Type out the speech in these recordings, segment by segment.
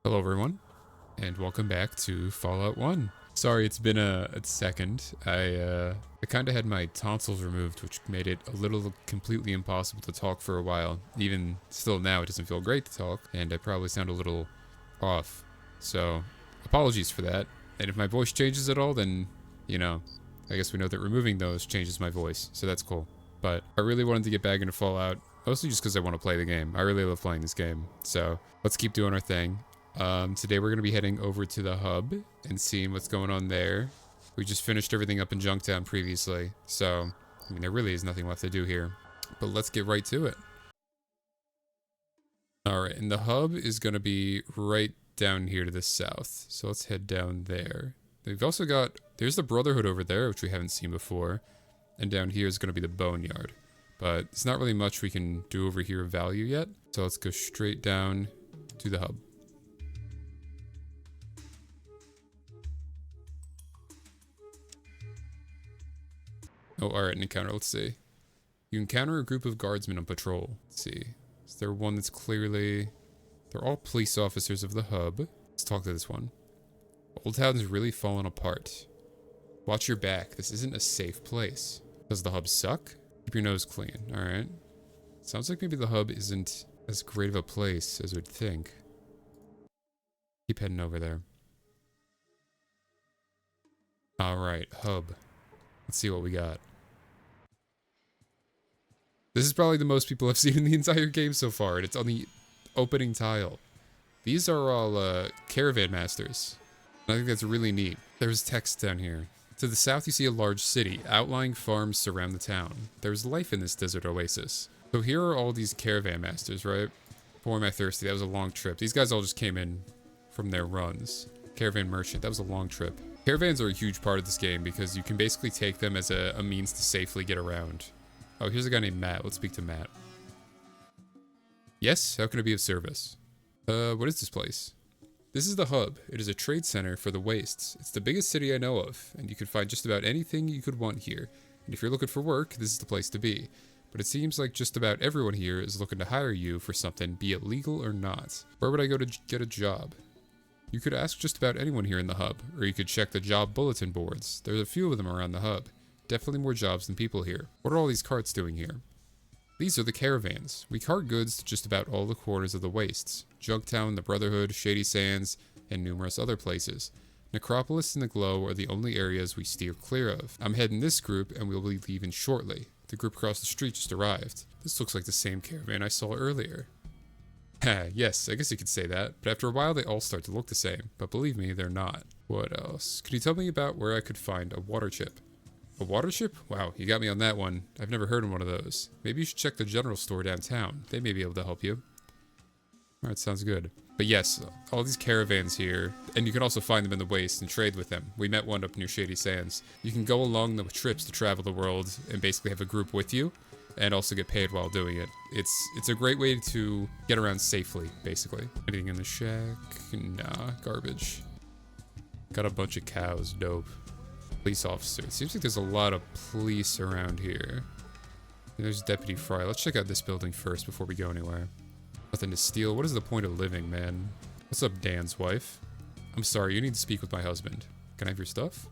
Hello everyone, and welcome back to Fallout 1. Sorry, it's been a second. I kind of had my tonsils removed, which made it a little completely impossible to talk for a while. Even still now, it doesn't feel great to talk, and I probably sound a little off. So, apologies for that. And if my voice changes at all, then, you know, I guess we know that removing those changes my voice, so that's cool. But I really wanted to get back into Fallout, mostly just because I want to play the game. I really love playing this game, so let's keep doing our thing. Today we're going to be heading over to the hub and seeing what's going on there. We just finished everything up in Junktown previously, so, I mean, there really is nothing left to do here. But let's get right to it. Alright, and the hub is going to be right down here to the south, so let's head down there. We've also got, there's the Brotherhood over there, which we haven't seen before, and down here is going to be the Boneyard. But it's not really much we can do over here of value yet, so let's go straight down to the hub. Oh, alright, an encounter. Let's see. You encounter a group of guardsmen on patrol. Let's see. Is there one that's clearly... They're all police officers of the hub. Let's talk to this one. Oldtown's really fallen apart. Watch your back. This isn't a safe place. Does the hub suck? Keep your nose clean. Alright. Sounds like maybe the hub isn't as great of a place as we'd think. Keep heading over there. Alright, hub. Let's see what we got. This is probably the most people I've seen in the entire game so far, and it's on the opening tile. These are all caravan masters. I think that's really neat. There's text down here. To the south you see a large city. Outlying farms surround the town. There's life in this desert oasis. So here are all these caravan masters, right? Boy am I thirsty. That was a long trip. These guys all just came in from their runs. Caravan merchant. That was a long trip. Caravans are a huge part of this game because you can basically take them as a means to safely get around. Oh, here's a guy named Matt. Let's speak to Matt. Yes, how can I be of service? What is this place? This is the hub. It is a trade center for the wastes. It's the biggest city I know of, and you can find just about anything you could want here. And if you're looking for work, this is the place to be. But it seems like just about everyone here is looking to hire you for something, be it legal or not. Where would I go to get a job? You could ask just about anyone here in the hub, or you could check the job bulletin boards. There's a few of them around the hub. Definitely more jobs than people here. What are all these carts doing here? These are the caravans. We cart goods to just about all the quarters of the wastes. Junktown, the Brotherhood, Shady Sands, and numerous other places. Necropolis and the Glow are the only areas we steer clear of. I'm heading this group, and we'll be leaving shortly. The group across the street just arrived. This looks like the same caravan I saw earlier. Yes, I guess you could say that, but after a while they all start to look the same, but believe me, they're not. What else? Could you tell me about where I could find a water chip? A water chip? Wow, you got me on that one. I've never heard of one of those. Maybe you should check the general store downtown. They may be able to help you. Alright, sounds good. But yes, all these caravans here, and you can also find them in the waste and trade with them. We met one up near Shady Sands. You can go along the trips to travel the world and basically have a group with you, and also get paid while doing it. It's a great way to get around safely, basically. Anything in the shack? Nah, garbage. Got a bunch of cows, dope. Police officer. It seems like there's a lot of police around here. And there's Deputy Fry. Let's check out this building first before we go anywhere. Nothing to steal. What is the point of living, man? What's up, Dan's wife? I'm sorry, you need to speak with my husband. Can I have your stuff?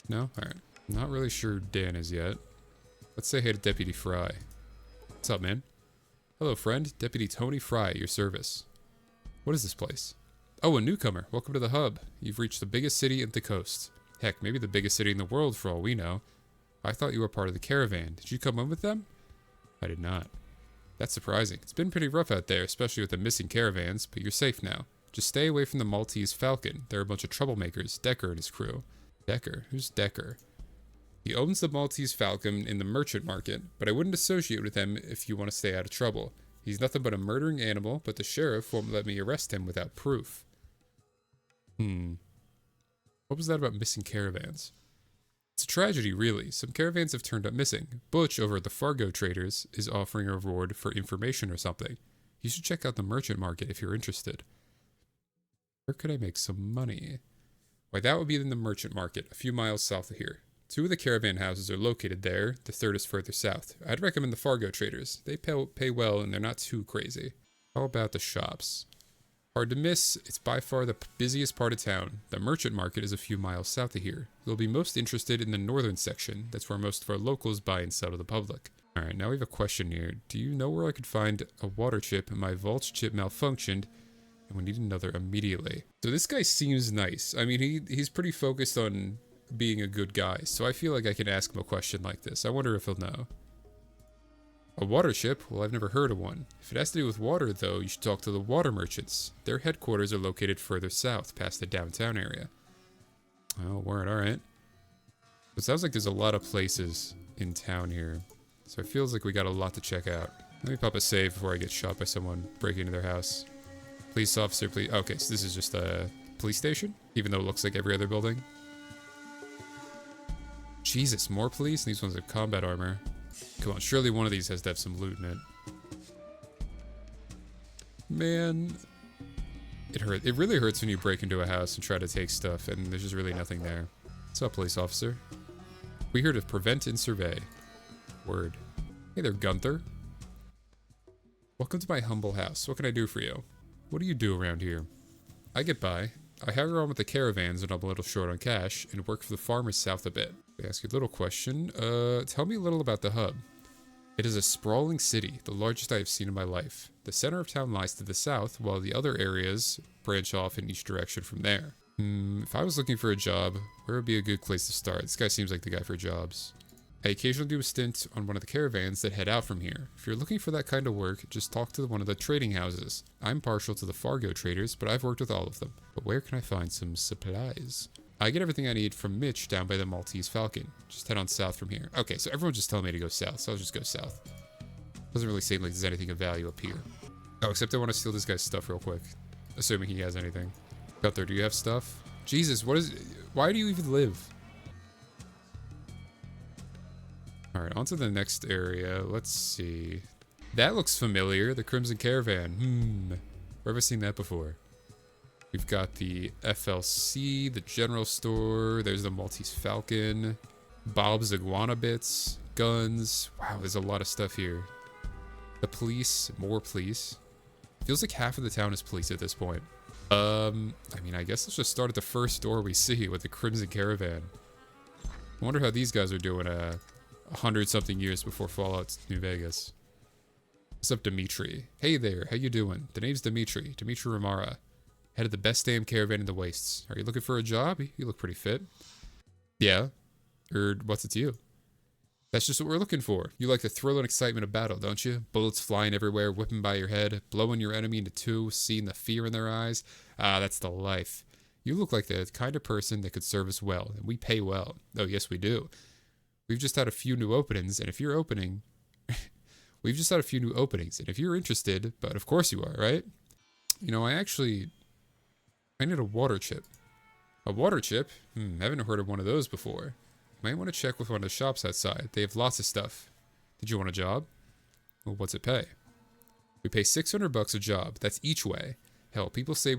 No? Alright. Not really sure who Dan is yet. Let's say hey to Deputy Fry. What's up, man? Hello, friend. Deputy Tony Fry at your service. What is this place? Oh, a newcomer. Welcome to the hub. You've reached the biggest city at the coast. Heck, maybe the biggest city in the world for all we know. I thought you were part of the caravan. Did you come in with them? I did not. That's surprising. It's been pretty rough out there, especially with the missing caravans, but you're safe now. Just stay away from the Maltese Falcon. They're a bunch of troublemakers, Decker and his crew. Decker? Who's Decker? He owns the Maltese Falcon in the merchant market, but I wouldn't associate with him if you want to stay out of trouble. He's nothing but a murdering animal, but the sheriff won't let me arrest him without proof. What was that about missing caravans? It's a tragedy, really. Some caravans have turned up missing. Butch, over at the Fargo Traders, is offering a reward for information or something. You should check out the merchant market if you're interested. Where could I make some money? Why, that would be in the merchant market, a few miles south of here. 2 of the caravan houses are located there, the 3rd is further south. I'd recommend the Fargo Traders. They pay well and they're not too crazy. How about the shops? Hard to miss, it's by far the busiest part of town. The merchant market is a few miles south of here. You'll be most interested in the northern section. That's where most of our locals buy and sell to the public. Alright, now we have a question here. Do you know where I could find a water chip? My vault chip malfunctioned, and we need another immediately. So this guy seems nice. I mean, he's pretty focused on being a good guy, so I feel like I can ask him a question like this. I wonder if he'll know. A water ship? Well, I've never heard of one. If it has to do with water, though, you should talk to the water merchants. Their headquarters are located further south, past the downtown area. Oh, word, alright. It sounds like there's a lot of places in town here, so it feels like we got a lot to check out. Let me pop a save before I get shot by someone breaking into their house. Police officer, please. Okay, so this is just a police station, even though it looks like every other building. Jesus, more police? These ones have combat armor. Come on, surely one of these has to have some loot in it. Man, it hurts. It really hurts when you break into a house and try to take stuff, and there's just really nothing there. What's up, police officer? We're here to prevent and survey. Word. Hey there, Gunther. Welcome to my humble house. What can I do for you? What do you do around here? I get by. I hire on with the caravans when I'm a little short on cash, and work for the farmers south a bit. I ask you a little question. Tell me a little about the hub. It is a sprawling city, the largest I have seen in my life. The center of town lies to the south, while the other areas branch off in each direction from there. If I was looking for a job, where would be a good place to start? This guy seems like the guy for jobs. I occasionally do a stint on one of the caravans that head out from here. If you're looking for that kind of work, just talk to one of the trading houses. I'm partial to the Fargo traders, but I've worked with all of them. But where can I find some supplies? I get everything I need from Mitch down by the Maltese Falcon. Just head on south from here. Okay, so everyone's just telling me to go south, so I'll just go south. Doesn't really seem like there's anything of value up here. Oh, except I want to steal this guy's stuff real quick. Assuming he has anything. Gunther, do you have stuff? Jesus, what is... Why do you even live? Alright, on to the next area. Let's see. That looks familiar. The Crimson Caravan. Where have I seen that before? We've got the FLC, the general store. There's the Maltese Falcon. Bob's Iguana Bits. Guns. Wow, there's a lot of stuff here. The police. More police. Feels like half of the town is police at this point. I mean, I guess let's just start at the first store we see with the Crimson Caravan. I wonder how these guys are doing 100-something years before Fallout New Vegas. What's up, Dimitri? Hey there, how you doing? The name's Dimitri Ramara. Head of the best damn caravan in the wastes. Are you looking for a job? You look pretty fit. Yeah. Or what's it to you? That's just what we're looking for. You like the thrill and excitement of battle, don't you? Bullets flying everywhere, whipping by your head, blowing your enemy into two, seeing the fear in their eyes. Ah, that's the life. You look like the kind of person that could serve us well, and we pay well. Oh, yes, we do. We've just had a few new openings, and if you're opening... We've just had a few new openings, and if you're interested, but of course you are, right? You know, I need a water chip. A water chip? Haven't heard of one of those before. Might want to check with one of the shops outside. They have lots of stuff. Did you want a job? Well, what's it pay? We pay $600 a job. That's each way. Hell, people say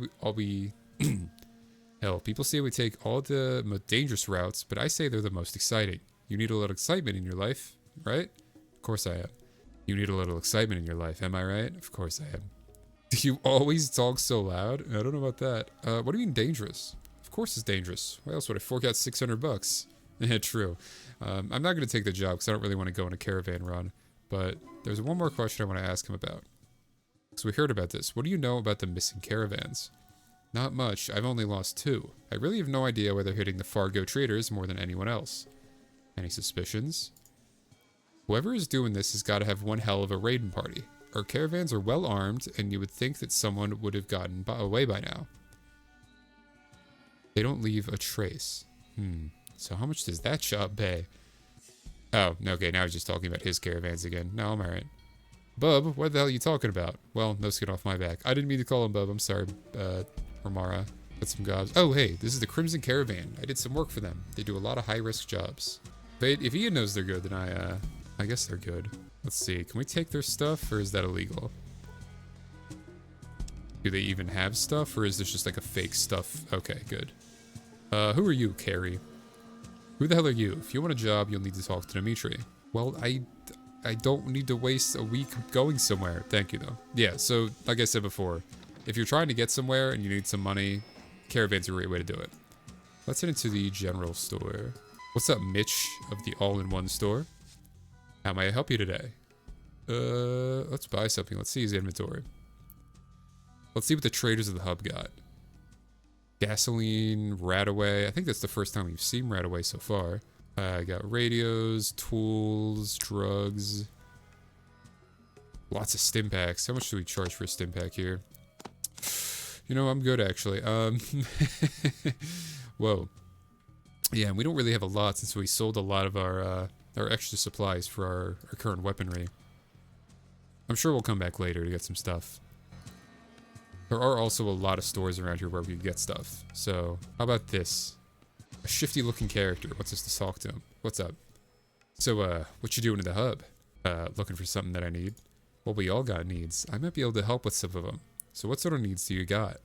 people say we take all the most dangerous routes, but I say they're the most exciting. You need a little excitement in your life, right? Of course I am. You need a little excitement in your life, am I right? Of course I am. Do you always talk so loud? I don't know about that. What do you mean dangerous? Of course it's dangerous. Why else would I fork out $600? Yeah, true. I'm not going to take the job because I don't really want to go on a caravan run. But there's one more question I want to ask him about. So we heard about this. What do you know about the missing caravans? Not much. I've only lost 2. I really have no idea why they're hitting the Fargo traders more than anyone else. Any suspicions? Whoever is doing this has got to have one hell of a raiding party. Our caravans are well armed, and you would think that someone would have gotten away by now. They don't leave a trace. So how much does that job pay? Oh, okay, now he's just talking about his caravans again. No, I'm alright. Bub, what the hell are you talking about? Well, no skin off my back. I didn't mean to call him Bub. I'm sorry, Ramara. Got some gobs. Oh, hey, this is the Crimson Caravan. I did some work for them. They do a lot of high-risk jobs. But if Ian knows they're good, then I guess they're good. Let's see. Can we take their stuff, or is that illegal? Do they even have stuff, or is this just like a fake stuff? Okay, good. Who are you, Carrie? Who the hell are you? If you want a job, you'll need to talk to Dimitri. Well, I don't need to waste a week going somewhere. Thank you, though. Yeah, so, like I said before, If you're trying to get somewhere and you need some money, caravan's a great way to do it. Let's head into the general store. What's up, Mitch of the all-in-one store? How may I help you today? Let's buy something. Let's see his inventory. Let's see what the traders of the hub got. Gasoline, Radaway. I think that's the first time we've seen Radaway so far. I got radios, tools, drugs. Lots of stim packs. How much do we charge for a stim pack here? You know, I'm good actually. Whoa. Yeah, and we don't really have a lot since we sold a lot of our extra supplies for our current weaponry. I'm sure we'll come back later to get some stuff. There are also a lot of stores around here where we can get stuff. So, how about this? A shifty looking character wants us to talk to him. What's up? So, what you doing in the hub? Looking for something that I need? Well, we all got needs. I might be able to help with some of them. So what sort of needs do you got?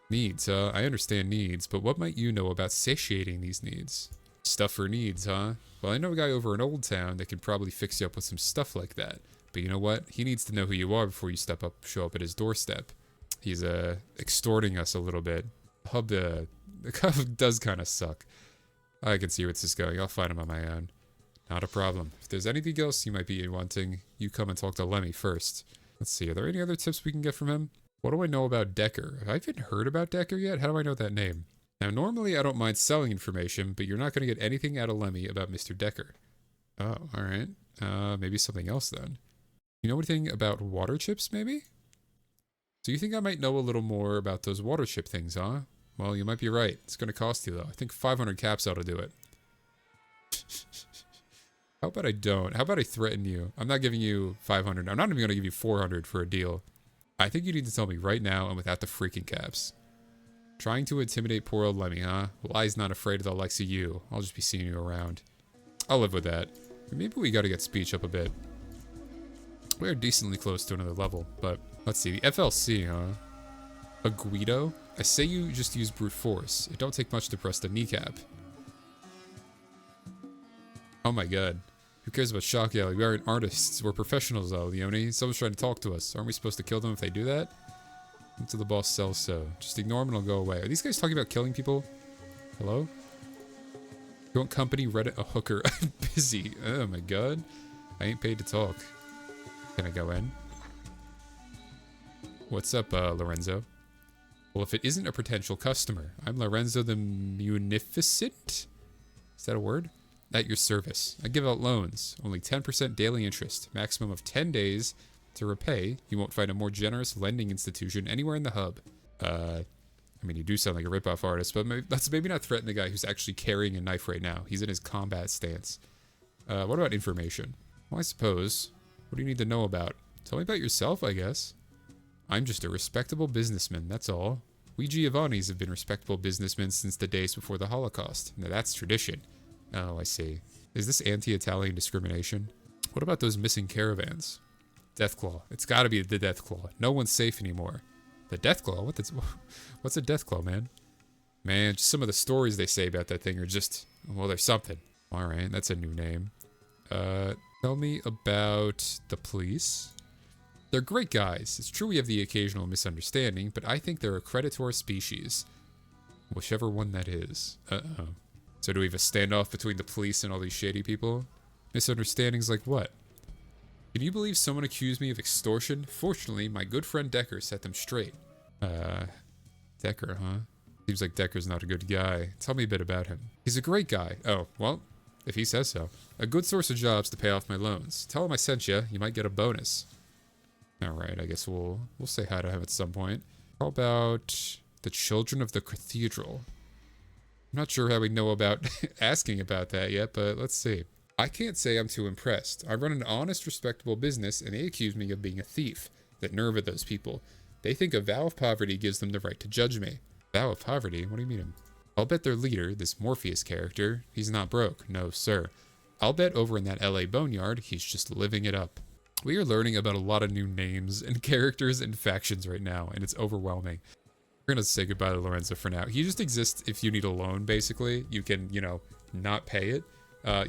Needs, I understand needs, but what might you know about satiating these needs? Stuff for needs, huh? Well, I know a guy over in Oldtown that could probably fix you up with some stuff like that. But you know what? He needs to know who you are before you show up at his doorstep. He's, extorting us a little bit. The hub does kind of suck. I can see where this is going. I'll find him on my own. Not a problem. If there's anything else you might be wanting, you come and talk to Lemmy first. Let's see, are there any other tips we can get from him? What do I know about Decker? Have I even heard about Decker yet? How do I know that name? Now, normally I don't mind selling information, but you're not going to get anything out of Lemmy about Mr. Decker. Oh, alright. Maybe something else then. You know anything about water chips, maybe? So you think I might know a little more about those water chip things, huh? Well, you might be right. It's going to cost you, though. I think 500 caps ought to do it. How about I don't? How about I threaten you? I'm not giving you 500. I'm not even going to give you 400 for a deal. I think you need to tell me right now and without the freaking caps. Trying to intimidate poor old Lemmy, huh? Well, I's not afraid of the likes of you. I'll just be seeing you around. I'll live with that. Maybe we got to get speech up a bit. We're decently close to another level, but let's see. The FLC, huh? A Guido? I say you just use brute force. It don't take much to press the kneecap. Oh my god. Who cares about shock alley? We aren't artists. We're professionals, though, Leone. Someone's trying to talk to us. Aren't we supposed to kill them if they do that? Until the boss sells so. Just ignore them and it'll go away. Are these guys talking about killing people? Hello? You want company? Reddit a hooker. I'm busy. Oh my god. I ain't paid to talk. Can I go in? What's up, Lorenzo? Well, if it isn't a potential customer, I'm Lorenzo the Munificent? Is that a word? At your service. I give out loans. Only 10% daily interest. Maximum of 10 days to repay. You won't find a more generous lending institution anywhere in the hub. I mean, you do sound like a ripoff artist, but let's maybe not threaten the guy who's actually carrying a knife right now. He's in his combat stance. What about information? Well, I suppose. What do you need to know about? Tell me about yourself, I guess. I'm just a respectable businessman, that's all. We Giovannis have been respectable businessmen since the days before the Holocaust. Now that's tradition. Oh, I see. Is this anti-Italian discrimination? What about those missing caravans? Deathclaw. It's gotta be the Deathclaw. No one's safe anymore. The Deathclaw? What's a Deathclaw, man? Man, just some of the stories they say about that thing are just... Well, there's something. Alright, that's a new name. Tell me about the police. They're great guys. It's true we have the occasional misunderstanding, but I think they're a credit to our species. Whichever one that is. Uh-oh. So do we have a standoff between the police and all these shady people? Misunderstandings like what? Can you believe someone accused me of extortion? Fortunately, my good friend Decker set them straight. Decker, huh? Seems like Decker's not a good guy. Tell me a bit about him. He's a great guy. Oh, well, if he says so. A good source of jobs to pay off my loans. Tell him I sent you. You might get a bonus. Alright, I guess we'll say hi to him at some point. How about the Children of the Cathedral? I'm not sure how we know about asking about that yet, but let's see. I can't say I'm too impressed. I run an honest, respectable business, and they accuse me of being a thief. The nerve of those people. They think a vow of poverty gives them the right to judge me. Vow of poverty? What do you mean? I'll bet their leader, this Morpheus character, he's not broke. No, sir. I'll bet over in that LA boneyard, he's just living it up. We are learning about a lot of new names and characters and factions right now, and it's overwhelming. We're gonna say goodbye to Lorenzo for now. He just exists if you need a loan, basically. You can, you know, not pay it.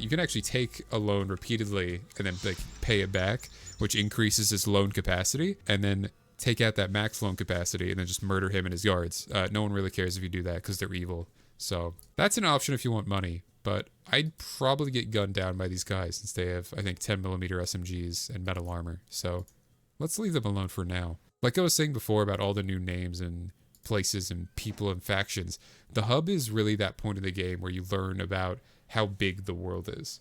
You can actually take a loan repeatedly and then like pay it back, which increases his loan capacity. And then take out that max loan capacity and then just murder him in his yards. No one really cares if you do that because they're evil. So that's an option if you want money. But I'd probably get gunned down by these guys since they have, I think, 10mm SMGs and metal armor. So let's leave them alone for now. Like I was saying before about all the new names and places and people and factions, the hub is really that point of the game where you learn about how big the world is.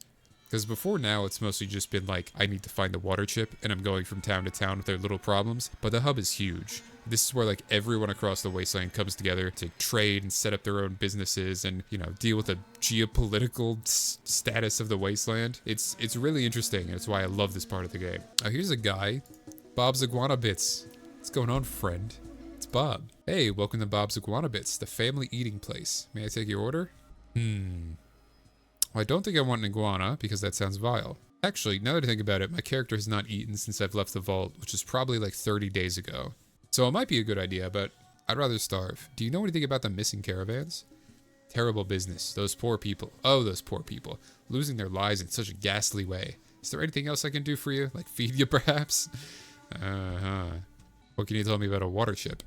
Because before now, it's mostly just been like, I need to find the water chip, and I'm going from town to town with their little problems. But the hub is huge. This is where like everyone across the wasteland comes together to trade and set up their own businesses and, you know, deal with the geopolitical status of the wasteland. It's really interesting, and it's why I love this part of the game. Here's a guy, Bob's Iguana Bits. What's going on, friend? It's Bob. Hey, welcome to Bob's Iguana Bits, the family eating place. May I take your order? Well, I don't think I want an iguana because that sounds vile. Actually, now that I think about it, my character has not eaten since I've left the vault, which is probably like 30 days ago. So it might be a good idea, but I'd rather starve. Do you know anything about the missing caravans? Terrible business. Those poor people. Oh, those poor people. Losing their lives in such a ghastly way. Is there anything else I can do for you? Like feed you, perhaps? What can you tell me about a water chip?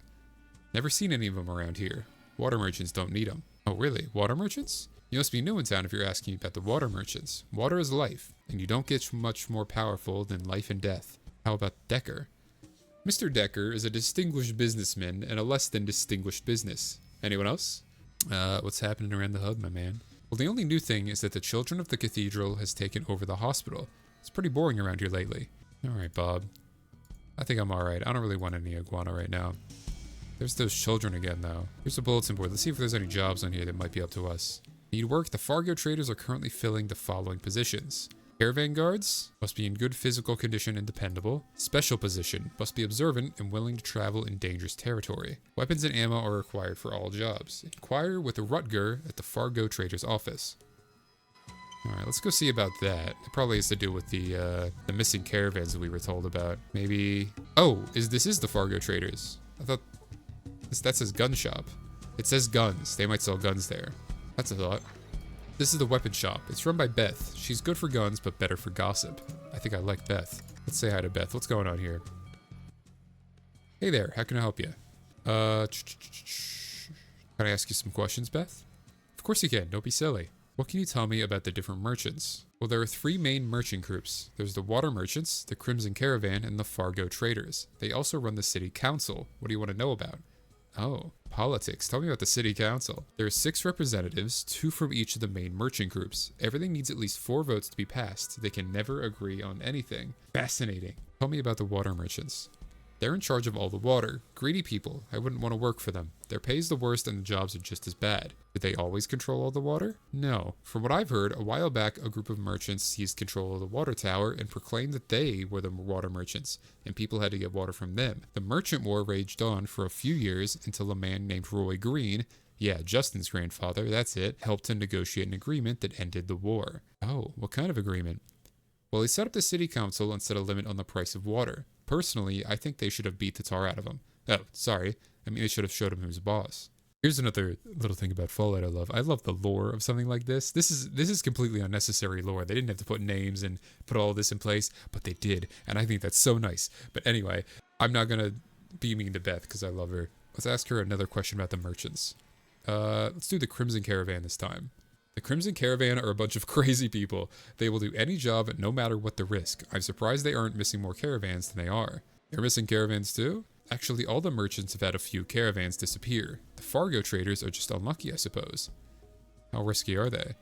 Never seen any of them around here. Water merchants don't need them. Oh, really? Water merchants? You must be new in town if you're asking about the water merchants. Water is life, and you don't get much more powerful than life and death. How about Decker? Mr. Decker is a distinguished businessman and a less than distinguished business. Anyone else? What's happening around the hub, my man? Well, the only new thing is that the children of the cathedral has taken over the hospital. It's pretty boring around here lately. Alright, Bob. I think I'm alright. I don't really want any iguana right now. There's those children again, though. Here's a bulletin board. Let's see if there's any jobs on here that might be up to us. Need work? The Fargo traders are currently filling the following positions. Caravan guards must be in good physical condition and dependable. Special position must be observant and willing to travel in dangerous territory. Weapons and ammo are required for all jobs. Inquire with Rutger at the Fargo traders office. Alright, let's go see about that. It probably has to do with the missing caravans that we were told about. Maybe... Oh, this is the Fargo traders. I thought... That says gun shop. It says guns. They might sell guns there. That's a thought. This is the weapon shop. It's run by Beth. She's good for guns, but better for gossip. I think I like Beth. Let's say hi to Beth. What's going on here? Hey there. How can I help you? Can I ask you some questions, Beth? Of course you can. Don't be silly. What can you tell me about the different merchants? Well, there are 3 main merchant groups. There's the water merchants, the Crimson Caravan, and the Fargo traders. They also run the city council. What do you want to know about? Oh, politics. Tell me about the city council. There are 6 representatives, 2 from each of the main merchant groups. Everything needs at least 4 votes to be passed. They can never agree on anything. Fascinating. Tell me about the water merchants. They're in charge of all the water. Greedy people. I wouldn't want to work for them. Their pay is the worst and the jobs are just as bad. Did they always control all the water? No. From what I've heard, a while back, a group of merchants seized control of the water tower and proclaimed that they were the water merchants, and people had to get water from them. The merchant war raged on for a few years until a man named Roy Green, yeah, Justin's grandfather, that's it, helped to negotiate an agreement that ended the war. Oh, what kind of agreement? Well, he set up the city council and set a limit on the price of water. Personally, I think they should have beat the tar out of him. Oh, sorry. I mean, they should have showed him who's boss. Here's another little thing about Fallout I love. I love the lore of something like this. This is completely unnecessary lore. They didn't have to put names and put all this in place, but they did, and I think that's so nice. But anyway, I'm not gonna be mean to Beth because I love her. Let's ask her another question about the merchants. Let's do the Crimson Caravan this time. The Crimson Caravan are a bunch of crazy people. They will do any job no matter what the risk. I'm surprised they aren't missing more caravans than they are. They're missing caravans too? Actually, all the merchants have had a few caravans disappear. The Fargo traders are just unlucky, I suppose. How risky are they?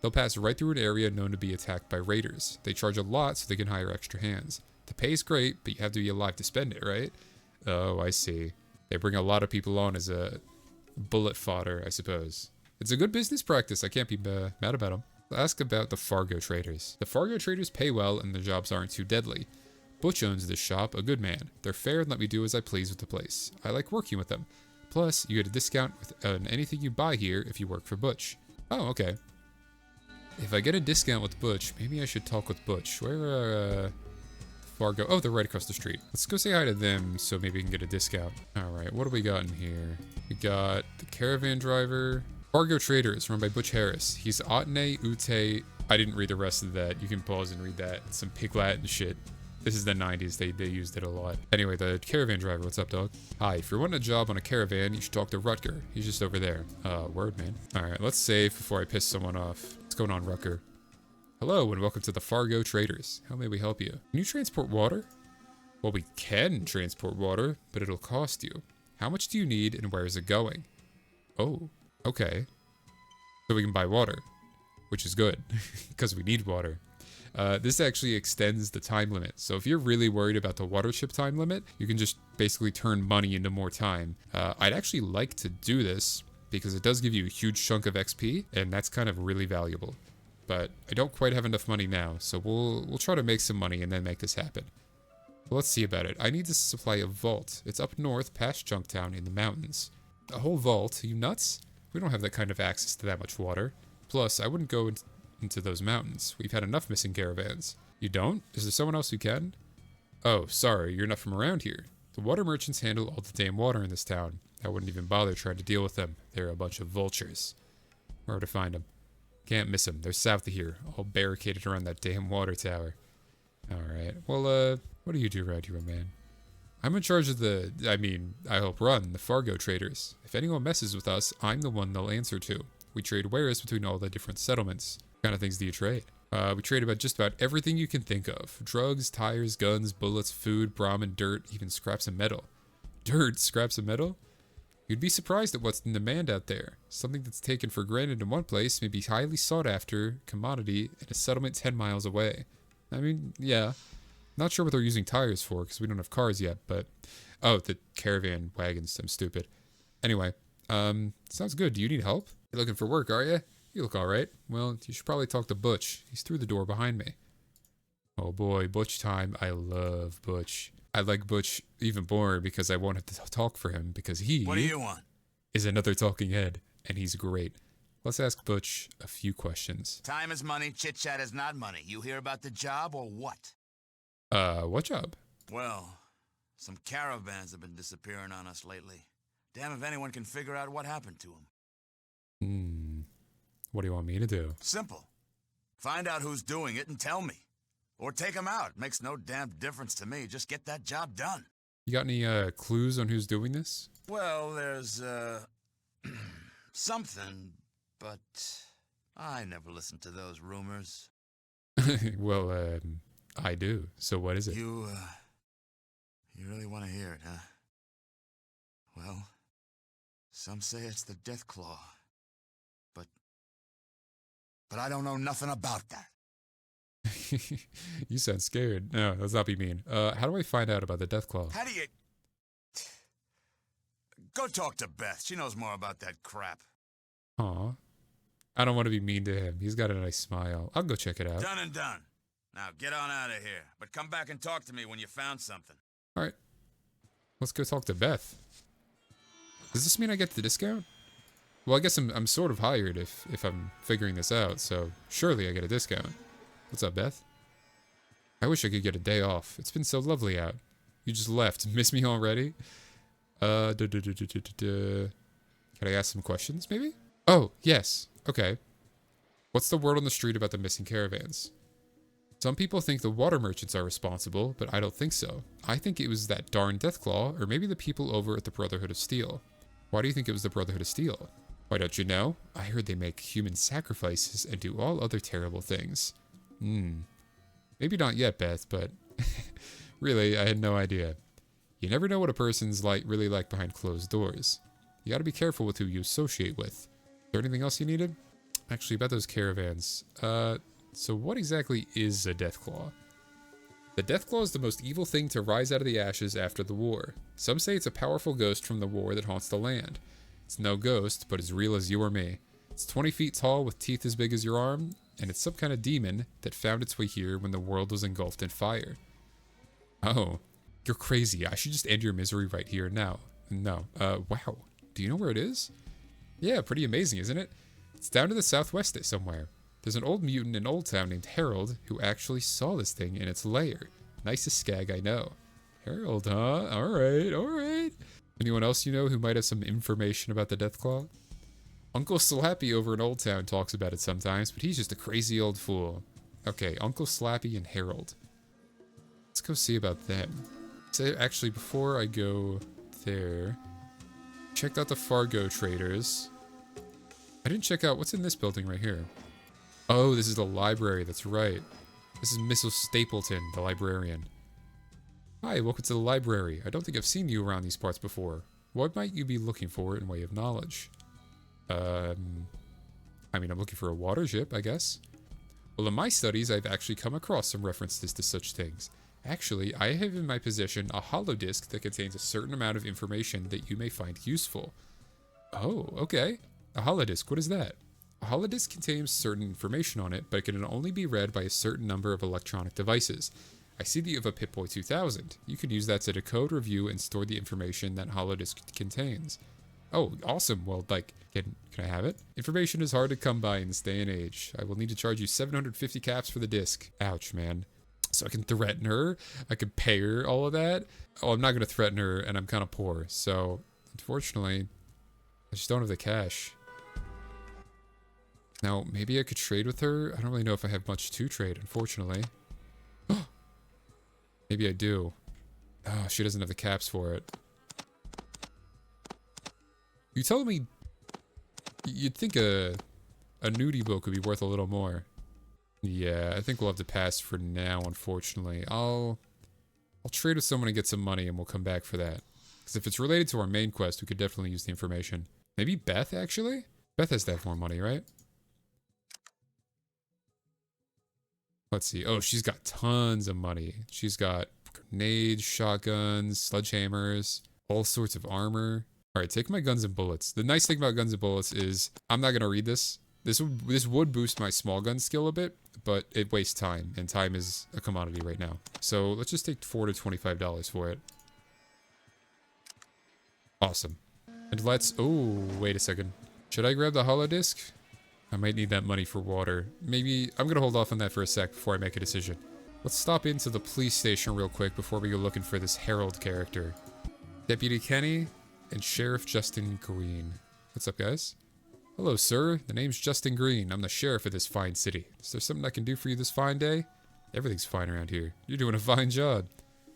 They'll pass right through an area known to be attacked by raiders. They charge a lot so they can hire extra hands. The pay's great, but you have to be alive to spend it, right? Oh, I see. They bring a lot of people on as a bullet fodder, I suppose. It's a good business practice. I can't be mad about them. I'll ask about the Fargo traders. The Fargo traders pay well and their jobs aren't too deadly. Butch owns this shop, a good man. They're fair and let me do as I please with the place. I like working with them. Plus, you get a discount on anything you buy here if you work for Butch. Oh, okay. If I get a discount with Butch, maybe I should talk with Butch. Where are Fargo? Oh, they're right across the street. Let's go say hi to them so maybe we can get a discount. Alright, what do we got in here? We got the caravan driver. Fargo Traders, run by Butch Harris. He's Otne Ute. I didn't read the rest of that. You can pause and read that. It's some pig Latin shit. This is the 90s. They used it a lot. Anyway, the caravan driver. What's up, dog? Hi. If you're wanting a job on a caravan, you should talk to Rutger. He's just over there. Word, man. All right, let's save before I piss someone off. What's going on, Rutger? Hello, and welcome to the Fargo Traders. How may we help you? Can you transport water? Well, we can transport water, but it'll cost you. How much do you need, and where is it going? Oh, okay. So we can buy water, which is good, because we need water. This actually extends the time limit. So if you're really worried about the water ship time limit, you can just basically turn money into more time. I'd actually like to do this because it does give you a huge chunk of XP, and that's kind of really valuable. But I don't quite have enough money now, so we'll try to make some money and then make this happen. Well, let's see about it. I need to supply a vault. It's up north past Junktown in the mountains. A whole vault? Are you nuts? We don't have that kind of access to that much water. Plus, I wouldn't go into those mountains. We've had enough missing caravans. You don't? Is there someone else who can? Oh, sorry, you're not from around here. The water merchants handle all the damn water in this town. I wouldn't even bother trying to deal with them. They're a bunch of vultures. Where to find them? Can't miss them. They're south of here, all barricaded around that damn water tower. Alright, well, what do you do around here, man? I'm in charge of I help run the Fargo Traders. If anyone messes with us, I'm the one they'll answer to. We trade wares between all the different settlements. What kind of things do you trade? We trade about just about everything you can think of. Drugs, tires, guns, bullets, food, brahmin, dirt, even scraps of metal. Dirt? Scraps of metal? You'd be surprised at what's in demand out there. Something that's taken for granted in one place may be highly sought after commodity in a settlement 10 miles away. I mean, yeah. Not sure what they're using tires for, because we don't have cars yet, but... Oh, the caravan wagons. I'm stupid. Anyway, sounds good. Do you need help? You're looking for work, are you? You look alright. Well, you should probably talk to Butch. He's through the door behind me. Oh boy, Butch time. I love Butch. I like Butch even more because I won't have to talk for him, because he... What do you want? ...is another talking head, and he's great. Let's ask Butch a few questions. Time is money, chit-chat is not money. You hear about the job or what? What job? Well, some caravans have been disappearing on us lately. Damn if anyone can figure out what happened to them. What do you want me to do? Simple. Find out who's doing it and tell me. Or take them out. Makes no damn difference to me. Just get that job done. You got any, clues on who's doing this? Well, there's, something, but I never listen to those rumors. Well, I do. So what is it? You really want to hear it, huh? Well, some say it's the deathclaw. But I don't know nothing about that. You sound scared. No, let's not be mean. How do I find out about the deathclaw? How do you... Go talk to Beth. She knows more about that crap. Aw. I don't want to be mean to him. He's got a nice smile. I'll go check it out. Done and done. Now get on out of here. But come back and talk to me when you found something. Alright. Let's go talk to Beth. Does this mean I get the discount? Well, I guess I'm sort of hired if I'm figuring this out, so surely I get a discount. What's up, Beth? I wish I could get a day off. It's been so lovely out. You just left. Miss me already? Can I ask some questions, maybe? Oh, yes. Okay. What's the word on the street about the missing caravans? Some people think the water merchants are responsible, but I don't think so. I think it was that darn deathclaw, or maybe the people over at the Brotherhood of Steel. Why do you think it was the Brotherhood of Steel? Why don't you know? I heard they make human sacrifices and do all other terrible things. Maybe not yet, Beth, but really, I had no idea. You never know what a person's really like behind closed doors. You gotta be careful with who you associate with. Is there anything else you needed? Actually, about those caravans. So what exactly is a deathclaw? The deathclaw is the most evil thing to rise out of the ashes after the war. Some say it's a powerful ghost from the war that haunts the land. It's no ghost, but as real as you or me. It's 20 feet tall with teeth as big as your arm, and it's some kind of demon that found its way here when the world was engulfed in fire. Oh, you're crazy. I should just end your misery right here and now. No. Wow. Do you know where it is? Yeah, pretty amazing, isn't it? It's down to the southwest somewhere. There's an old mutant in Oldtown named Harold who actually saw this thing in its lair. Nicest skag I know. Harold, huh? Alright, alright. Anyone else you know who might have some information about the deathclaw? Uncle Slappy over in Oldtown talks about it sometimes, but he's just a crazy old fool. Okay, Uncle Slappy and Harold. Let's go see about them. So actually, before I go there, checked out the Fargo traders. I didn't check out what's in this building right here. Oh, this is the library. That's right. This is Mrs. Stapleton, the librarian. Hi, welcome to the library. I don't think I've seen you around these parts before. What might you be looking for in way of knowledge? I mean, I'm looking for a water ship, I guess. Well, in my studies, I've actually come across some references to such things. Actually, I have in my possession a holodisk that contains a certain amount of information that you may find useful. Oh, okay. A holodisk, what is that? A holodisk contains certain information on it, but it can only be read by a certain number of electronic devices. I see that you have a Pip-Boy 2000. You can use that to decode, review, and store the information that holodisk contains. Oh, awesome. Well, like, can I have it? Information is hard to come by in this day and age. I will need to charge you 750 caps for the disc. Ouch, man. So I can threaten her. I can pay her all of that. Oh, I'm not going to threaten her, and I'm kind of poor. So, unfortunately, I just don't have the cash. Now, maybe I could trade with her. I don't really know if I have much to trade, unfortunately. Maybe I do. Oh, she doesn't have the caps for it. You telling me you'd think a nudie book would be worth a little more? Yeah, I think we'll have to pass for now, unfortunately. I'll trade with someone and get some money, and we'll come back for that. Because if it's related to our main quest, we could definitely use the information. Maybe Beth, actually? Beth has to have more money, right? Let's see. Oh, she's got tons of money. She's got grenades, shotguns, sledgehammers, all sorts of armor. All right, take my guns and bullets. The nice thing about guns and bullets is I'm not going to read this. This would boost my small gun skill a bit, but it wastes time, and time is a commodity right now. So let's just take $4 to $25 for it. Awesome. And let's... Oh, wait a second. Should I grab the holodisk? I might need that money for water. Maybe... I'm going to hold off on that for a sec before I make a decision. Let's stop into the police station real quick before we go looking for this Harold character. Deputy Kenny and Sheriff Justin Green. What's up, guys? Hello, sir. The name's Justin Green. I'm the sheriff of this fine city. Is there something I can do for you this fine day? Everything's fine around here. You're doing a fine job.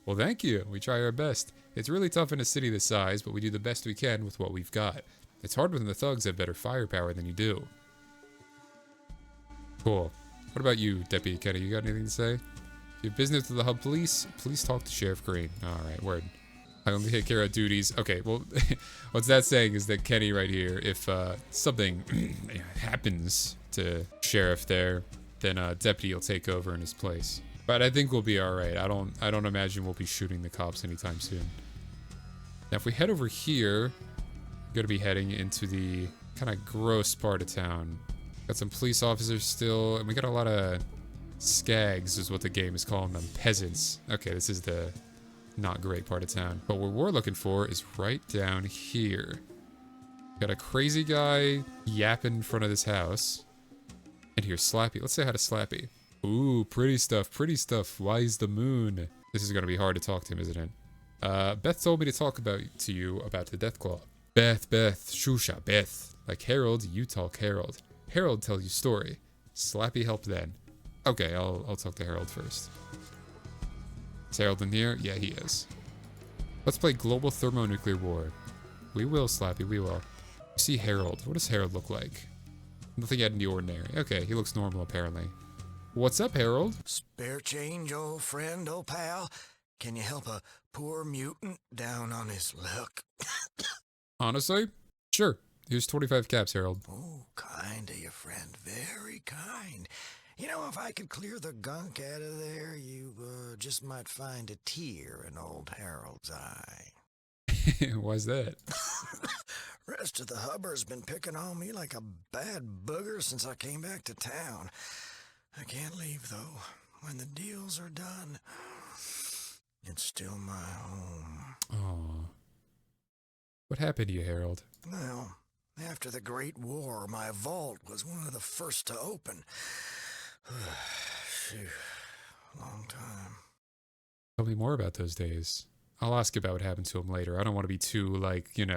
Well, thank you. We try our best. It's really tough in a city this size, but we do the best we can with what we've got. It's hard when the thugs have better firepower than you do. Cool. What about you, Deputy Kenny? You got anything to say? If you have business with the hub police, please talk to Sheriff Green. Alright, word. I only take care of duties. Okay, well, what's that saying is that Kenny right here, if something happens to Sheriff there, then Deputy will take over in his place. But I think we'll be alright. I don't imagine we'll be shooting the cops anytime soon. Now, if we head over here, we're going to be heading into the kind of gross part of town. Got some police officers still, and we got a lot of skags is what the game is calling them. Peasants. Okay, this is the not great part of town. But what we're looking for is right down here. Got a crazy guy yapping in front of this house. And here's Slappy. Let's say hi to Slappy. Ooh, pretty stuff, pretty stuff. Why's the moon? This is going to be hard to talk to him, isn't it? Beth told me to talk to you about the deathclaw. Beth, Shusha, Beth. Like Harold, you talk Harold. Harold tell you story. Slappy help then. Okay, I'll talk to Harold first. Is Harold in here? Yeah, he is. Let's play Global Thermonuclear War. We will, Slappy, we will. See Harold. What does Harold look like? Nothing out of the ordinary. Okay, he looks normal apparently. What's up, Harold? Spare change, old friend, old pal? Can you help a poor mutant down on his luck? Honestly? Sure. Here's 25 caps, Harold. Oh, kind of you, friend. Very kind. You know, if I could clear the gunk out of there, you just might find a tear in old Harold's eye. Why's that? Rest of the hubber's been picking on me like a bad booger since I came back to town. I can't leave, though. When the deals are done, it's still my home. Aww. What happened to you, Harold? Well, after the Great War, my vault was one of the first to open. Phew, long time. Tell me more about those days. I'll ask about what happened to him later. I don't want to be too, like, ew,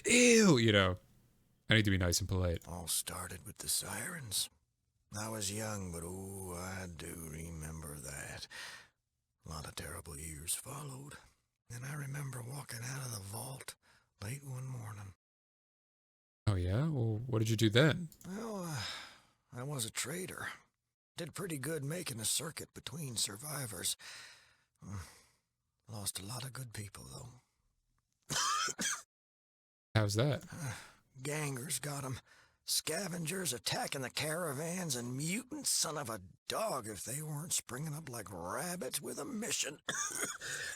I need to be nice and polite. All started with the sirens. I was young, but oh, I do remember that. A lot of terrible years followed, and I remember walking out of the vault late one morning. Oh, yeah? Well, what did you do then? Well, I was a trader. Did pretty good making a circuit between survivors. Lost a lot of good people, though. How's that? Gangers got 'em. Scavengers attacking the caravans, and mutants, son of a dog, if they weren't springing up like rabbits with a mission.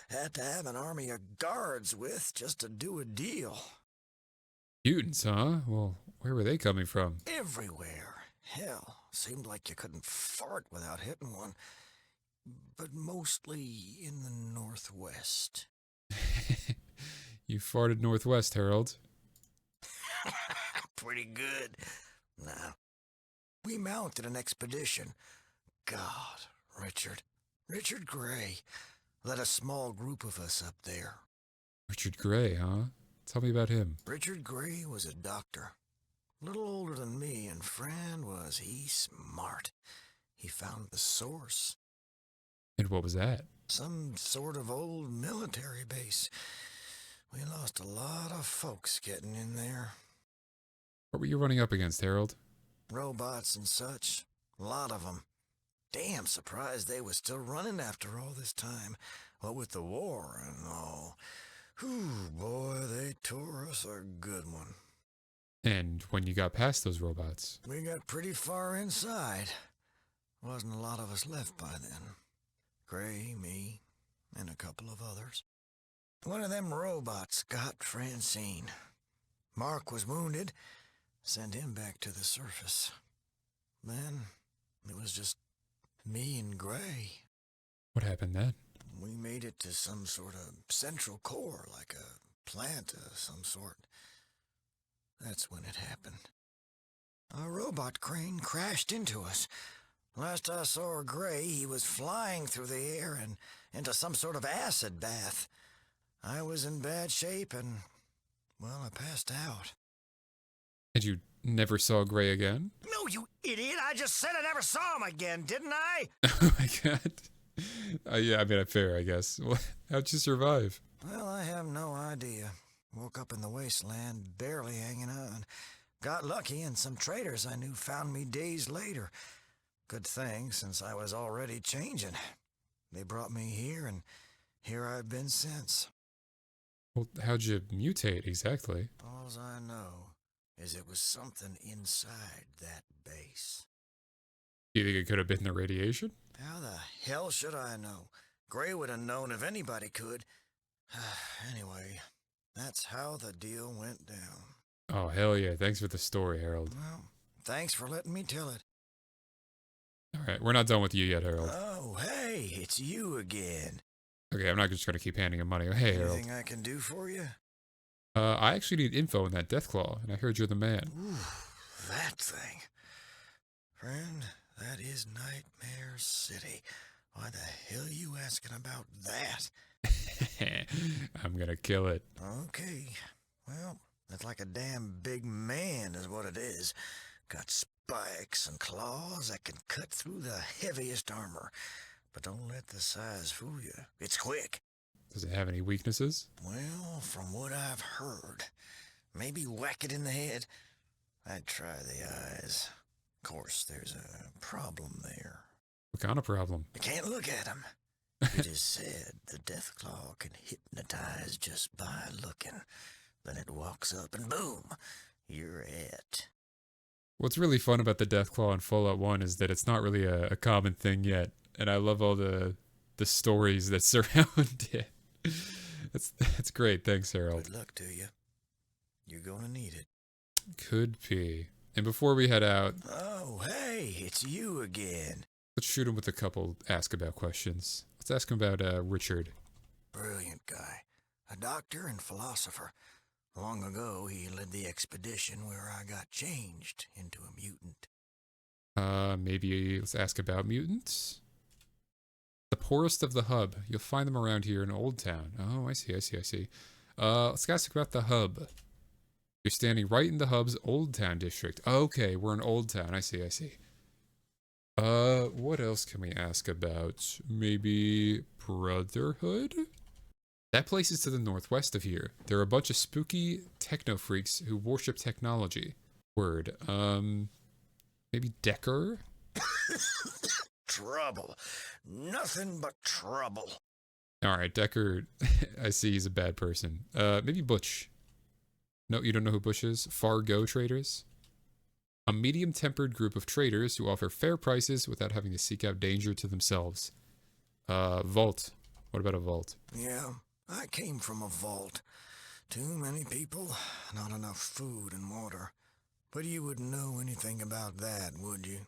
Had to have an army of guards with just to do a deal. Mutants, huh? Well, where were they coming from? Everywhere. Hell, seemed like you couldn't fart without hitting one. But mostly in the northwest. You farted northwest, Harold. Pretty good. Now, we mounted an expedition. God, Richard Gray led a small group of us up there. Richard Gray, huh? Tell me about him. Richard Gray was a doctor. A little older than me, and friend, was he smart. He found the source. And what was that? Some sort of old military base. We lost a lot of folks getting in there. What were you running up against, Harold? Robots and such. A lot of them. Damn surprised they was still running after all this time. What with the war and all. Whew, boy, they tore us a good one. And when you got past those robots? We got pretty far inside. Wasn't a lot of us left by then. Gray, me, and a couple of others. One of them robots got Francine. Mark was wounded. Sent him back to the surface. Then it was just me and Gray. What happened then? We made it to some sort of central core, like a plant of some sort. That's when it happened. A robot crane crashed into us. Last I saw Gray, he was flying through the air and into some sort of acid bath. I was in bad shape and, well, I passed out. And you never saw Gray again? No, you idiot! I just said I never saw him again, didn't I? Oh my god. Yeah, I mean, fair, I guess. How'd you survive? Well, I have no idea. Woke up in the wasteland, barely hanging on. Got lucky, and some traders I knew found me days later. Good thing, since I was already changing. They brought me here, and here I've been since. Well, how'd you mutate exactly? All I know is it was something inside that base. You think it could have been the radiation? How the hell should I know? Gray would have known if anybody could. Anyway, that's how the deal went down. Oh, hell yeah. Thanks for the story, Harold. Well, thanks for letting me tell it. All right, we're not done with you yet, Harold. Oh, hey, it's you again. Okay, I'm not just going to keep handing him money. Hey, Harold. Anything I can do for you? I actually need info on that deathclaw, and I heard you're the man. Ooh, that thing. Friend, that is Nightmare City. Why the hell are you asking about that? I'm going to kill it. Okay, well, that's like a damn big man is what it is. Got spikes and claws that can cut through the heaviest armor. But don't let the size fool you. It's quick. Does it have any weaknesses? Well, from what I've heard, maybe whack it in the head. I'd try the eyes. Of course, there's a problem there. What kind of problem? You can't look at him. It is said the deathclaw can hypnotize just by looking. Then it walks up and boom, you're it. What's really fun about the deathclaw in Fallout 1 is that it's not really a common thing yet. And I love all the stories that surround it. That's great. Thanks, Harold. Good luck to you. You're gonna need it. Could be. And before we head out... Oh, hey, it's you again. Let's shoot him with a couple ask-about questions. Let's ask him about Richard. Brilliant guy. A doctor and philosopher. Long ago, he led the expedition where I got changed into a mutant. Maybe let's ask about mutants? The poorest of the hub. You'll find them around here in Oldtown. Oh, I see. Let's ask about the hub. You're standing right in the hub's Oldtown district. Okay, we're in Oldtown. I see. What else can we ask about? Maybe Brotherhood? That place is to the northwest of here. There are a bunch of spooky techno freaks who worship technology. Word. Maybe Decker? Trouble. Nothing but trouble. Alright, Decker, I see he's a bad person. Maybe Butch. No, you don't know who Butch is? Fargo traders? A medium-tempered group of traders who offer fair prices without having to seek out danger to themselves. Vault. What about a vault? Yeah, I came from a vault. Too many people, not enough food and water. But you wouldn't know anything about that, would you?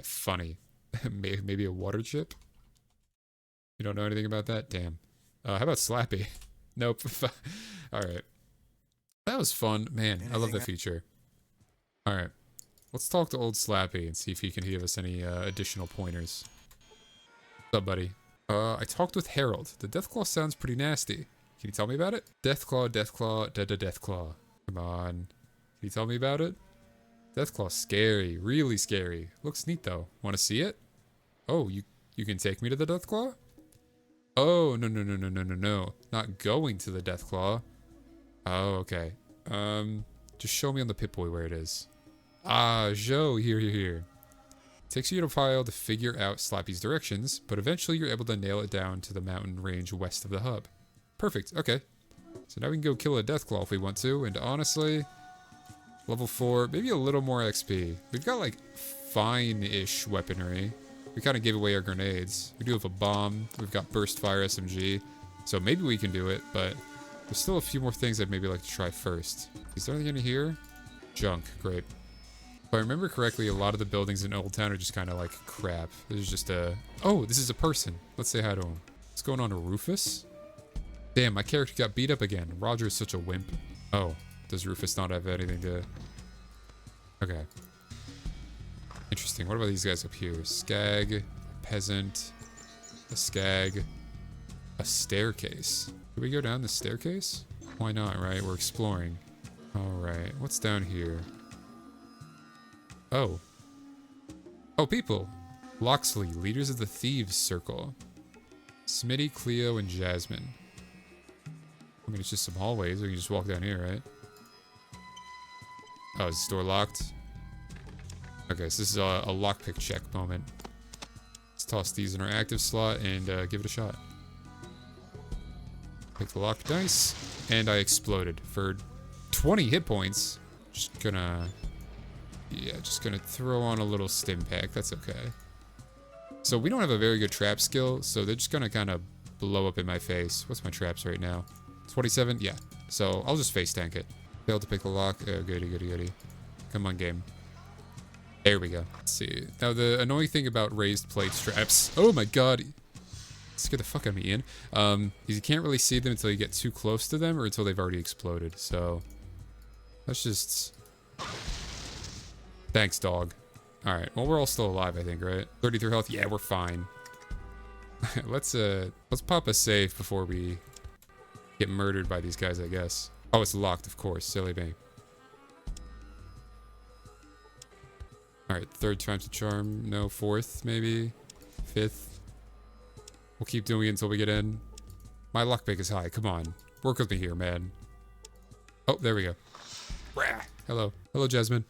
Funny. Maybe a water chip? You don't know anything about that? Damn. How about Slappy? Nope. Alright. That was fun. Man, I love that feature. Alright. Let's talk to old Slappy and see if he can give us any additional pointers. What's up, buddy? I talked with Harold. The deathclaw sounds pretty nasty. Can you tell me about it? Deathclaw, deathclaw, deathclaw. Come on. Can you tell me about it? Deathclaw's scary. Really scary. Looks neat, though. Want to see it? Oh, you can take me to the deathclaw? Oh, no. Not going to the deathclaw. Oh, okay. Just show me on the Pip-Boy where it is. Ah, Joe, here. Takes you a while to figure out Slappy's directions, but eventually you're able to nail it down to the mountain range west of the hub. Perfect, okay. So now we can go kill a deathclaw if we want to, and honestly, level 4, maybe a little more XP. We've got like fine-ish weaponry. We kind of gave away our grenades. We do have a bomb. We've got burst fire SMG, so maybe we can do it, but there's still a few more things I'd maybe like to try first. Is there anything in here? Junk, great. If I remember correctly, a lot of the buildings in Oldtown are just kind of like crap. There's just a... Oh, this is a person. Let's say hi to him. What's going on to Rufus? Damn, my character got beat up again. Roger is such a wimp. Oh, does Rufus not have anything to... Okay. Interesting. What about these guys up here? Skag, peasant, a skag, a staircase. Can we go down the staircase? Why not, right? We're exploring. Alright, what's down here? Oh. Oh, people. Loxley, leaders of the thieves circle. Smitty, Cleo, and Jasmine. I mean, it's just some hallways. We can just walk down here, right? Oh, is this door locked? Okay, so this is a lockpick check moment. Let's toss these in our active slot and give it a shot. Pick the lock dice, and I exploded for 20 hit points. Just gonna throw on a little stim pack. That's okay. So we don't have a very good trap skill, so they're just gonna kind of blow up in my face. What's my traps right now? 27? Yeah. So I'll just face tank it. Failed to pick the lock. Goody. Come on, game. There we go. Let's see. Now, the annoying thing about raised plate straps... Oh my god. Scared the fuck out of me, Ian. Is you can't really see them until you get too close to them or until they've already exploded. So, let's just... Thanks, dog. Alright, well, we're all still alive, I think, right? 33 health? Yeah, we're fine. Let's pop a save before we get murdered by these guys, I guess. Oh, it's locked, of course. Silly me. Alright, third time's a charm. No, fourth, maybe? Fifth? We'll keep doing it until we get in. My lockpick is high. Come on. Work with me here, man. Oh, there we go. Rah. Hello. Hello, Jasmine.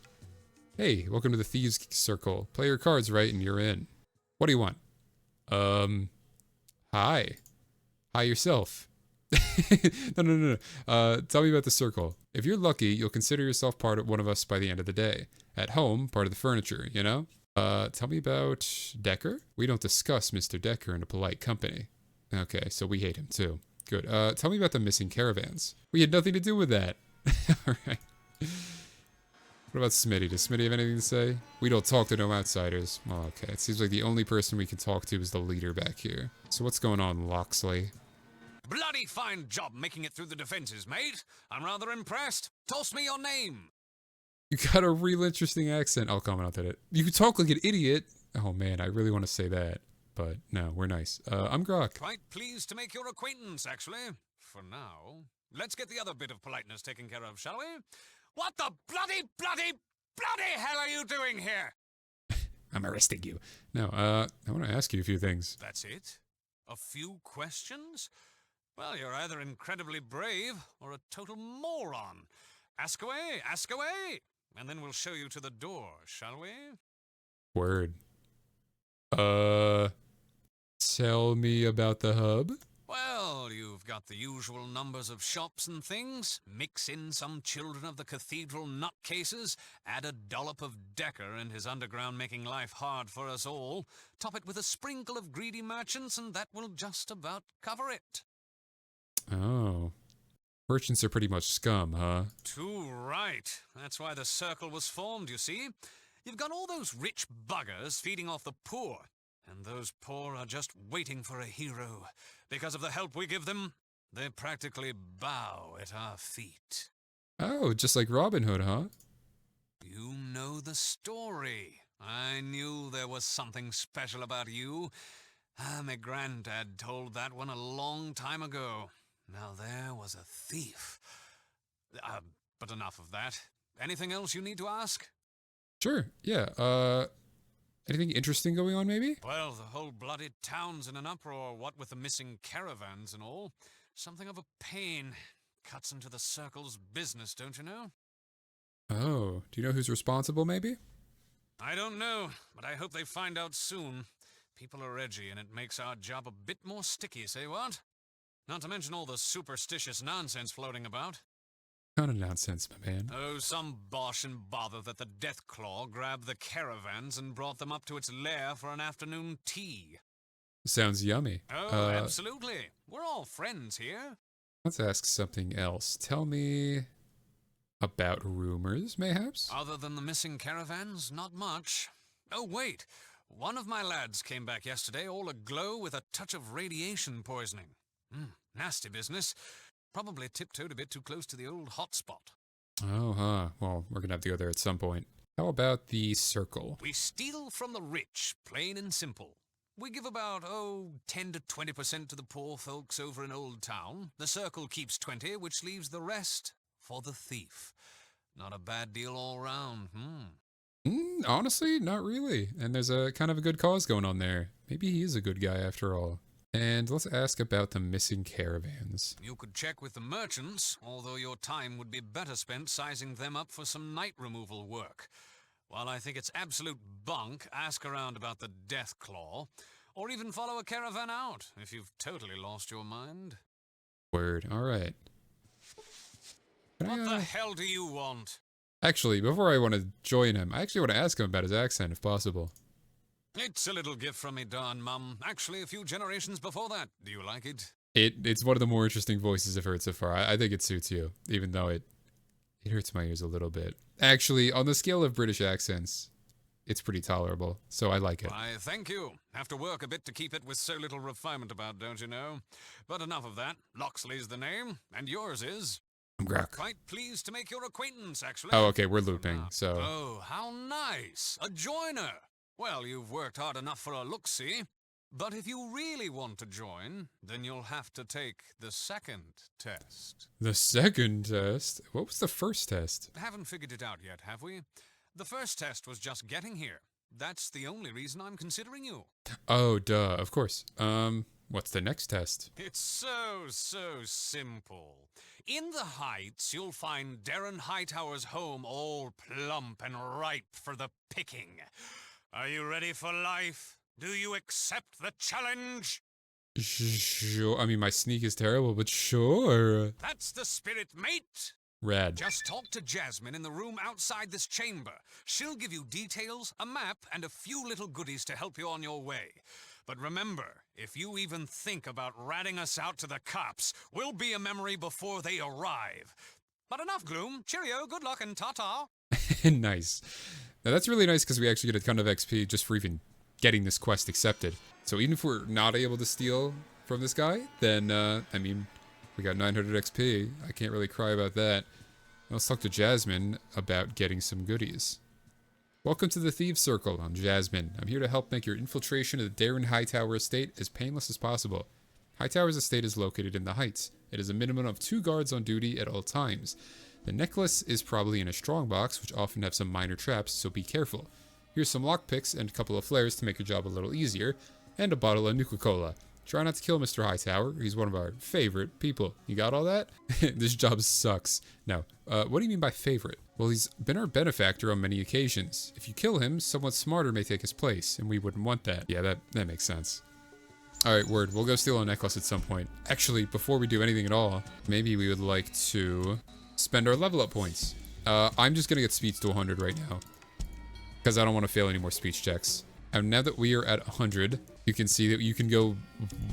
Hey, welcome to the Thieves Circle. Play your cards right and you're in. What do you want? Hi. Hi yourself. No. Tell me about the circle. If you're lucky, you'll consider yourself part of one of us by the end of the day. At home, part of the furniture, you know? Tell me about Decker? We don't discuss Mr. Decker in a polite company. Okay, so we hate him too. Good. Tell me about the missing caravans. We had nothing to do with that. Alright. What about Smitty? Does Smitty have anything to say? We don't talk to no outsiders. Well, okay. It seems like the only person we can talk to is the leader back here. So what's going on, Loxley? Bloody fine job making it through the defenses, mate. I'm rather impressed. Toss me your name. You got a real interesting accent. I'll comment on it. You talk like an idiot. Oh man, I really want to say that. But no, we're nice. I'm Grok. Quite pleased to make your acquaintance, actually. For now. Let's get the other bit of politeness taken care of, shall we? What the bloody hell are you doing here? I'm arresting you. No, I want to ask you a few things. That's it? A few questions? Well, you're either incredibly brave or a total moron. Ask away, and then we'll show you to the door, shall we? Word. Tell me about the hub? Well, you've got the usual numbers of shops and things. Mix in some children of the cathedral nutcases, add a dollop of Decker and his underground making life hard for us all, top it with a sprinkle of greedy merchants, and that will just about cover it. Oh. Merchants are pretty much scum, huh? Too right. That's why the circle was formed, you see. You've got all those rich buggers feeding off the poor, and those poor are just waiting for a hero. Because of the help we give them, they practically bow at our feet. Oh, just like Robin Hood, huh? You know the story. I knew there was something special about you. My granddad told that one a long time ago. Now there was a thief. But enough of that. Anything else you need to ask? Sure, yeah. Anything interesting going on, maybe? Well, the whole bloody town's in an uproar, what with the missing caravans and all. Something of a pain. Cuts into the circle's business, don't you know? Oh, do you know who's responsible, maybe? I don't know, but I hope they find out soon. People are edgy, and it makes our job a bit more sticky, say what? Not to mention all the superstitious nonsense floating about. Kind of nonsense, my man. Oh, some bosh and bother that the deathclaw grabbed the caravans and brought them up to its lair for an afternoon tea. Sounds yummy. Oh, absolutely. We're all friends here. Let's ask something else. Tell me about rumors, mayhaps? Other than the missing caravans, not much. Oh, wait. One of my lads came back yesterday all aglow with a touch of radiation poisoning. Nasty business. Probably tiptoed a bit too close to the old hotspot. Oh, huh. Well, we're gonna have to go there at some point. How about the circle? We steal from the rich, plain and simple. We give about, 10 to 20% to the poor folks over in Oldtown. The circle keeps 20, which leaves the rest for the thief. Not a bad deal all round, Honestly, not really. And there's a kind of a good cause going on there. Maybe he is a good guy after all. And let's ask about the missing caravans. You could check with the merchants, although your time would be better spent sizing them up for some night removal work. While I think it's absolute bunk, ask around about the deathclaw, or even follow a caravan out if you've totally lost your mind. Word. All right. What the hell do you want? Actually, before I want to join him, I actually want to ask him about his accent, if possible. It's a little gift from me, darn mum. Actually, a few generations before that. Do you like it? It's one of the more interesting voices I've heard so far. I think it suits you, even though it hurts my ears a little bit. Actually, on the scale of British accents, it's pretty tolerable, so I like it. Why, thank you. Have to work a bit to keep it with so little refinement about, don't you know? But enough of that. Loxley's the name, and yours is? I'm Grok. Quite pleased to make your acquaintance, actually. Oh, okay, we're looping, so... Oh, how nice. A joiner. Well, you've worked hard enough for a look-see. But if you really want to join, then you'll have to take the second test. The second test? What was the first test? Haven't figured it out yet, have we? The first test was just getting here. That's the only reason I'm considering you. Oh, duh, of course. What's the next test? It's so simple. In the Heights, you'll find Darren Hightower's home all plump and ripe for the picking. Are you ready for life? Do you accept the challenge? Sure. I mean, my sneak is terrible, but sure. That's the spirit, mate. Rad. Just talk to Jasmine in the room outside this chamber. She'll give you details, a map, and a few little goodies to help you on your way. But remember, if you even think about ratting us out to the cops, we'll be a memory before they arrive. But enough gloom. Cheerio, good luck, and ta-ta. Nice. Now that's really nice because we actually get a ton of XP just for even getting this quest accepted. So even if we're not able to steal from this guy, then, I mean, we got 900 XP. I can't really cry about that. Let's talk to Jasmine about getting some goodies. Welcome to the Thieves Circle. I'm Jasmine. I'm here to help make your infiltration of the Darren Hightower estate as painless as possible. Hightower's estate is located in the Heights. It is a minimum of 2 guards on duty at all times. The necklace is probably in a strongbox, which often have some minor traps, so be careful. Here's some lockpicks and a couple of flares to make your job a little easier, and a bottle of Nuka-Cola. Try not to kill Mr. Hightower. He's one of our favorite people. You got all that? This job sucks. Now, what do you mean by favorite? Well, he's been our benefactor on many occasions. If you kill him, someone smarter may take his place, and we wouldn't want that. Yeah, that makes sense. Alright, word. We'll go steal a necklace at some point. Actually, before we do anything at all, maybe we would like to spend our level up points. I'm just gonna get speech to 100 right now, because I don't want to fail any more speech checks. And now that we are at 100, you can see that you can go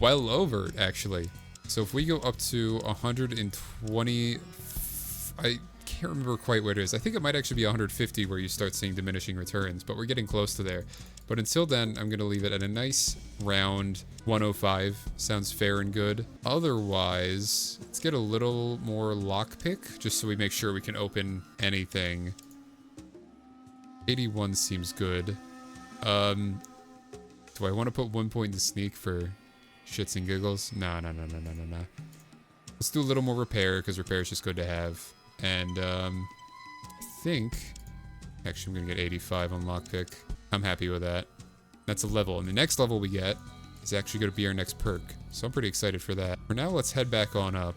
well over it, actually. So if we go up to 120, I can't remember quite what it is. I think it might actually be 150 where you start seeing diminishing returns, but we're getting close to there. But until then, I'm going to leave it at a nice round 105. Sounds fair and good. Otherwise, let's get a little more lockpick, just so we make sure we can open anything. 81 seems good. Do I want to put 1 point into sneak for shits and giggles? No. Let's do a little more repair, because repair is just good to have. And, I think... Actually, I'm going to get 85 on lockpick. I'm happy with that. That's a level. And the next level we get is actually going to be our next perk. So I'm pretty excited for that. For now, let's head back on up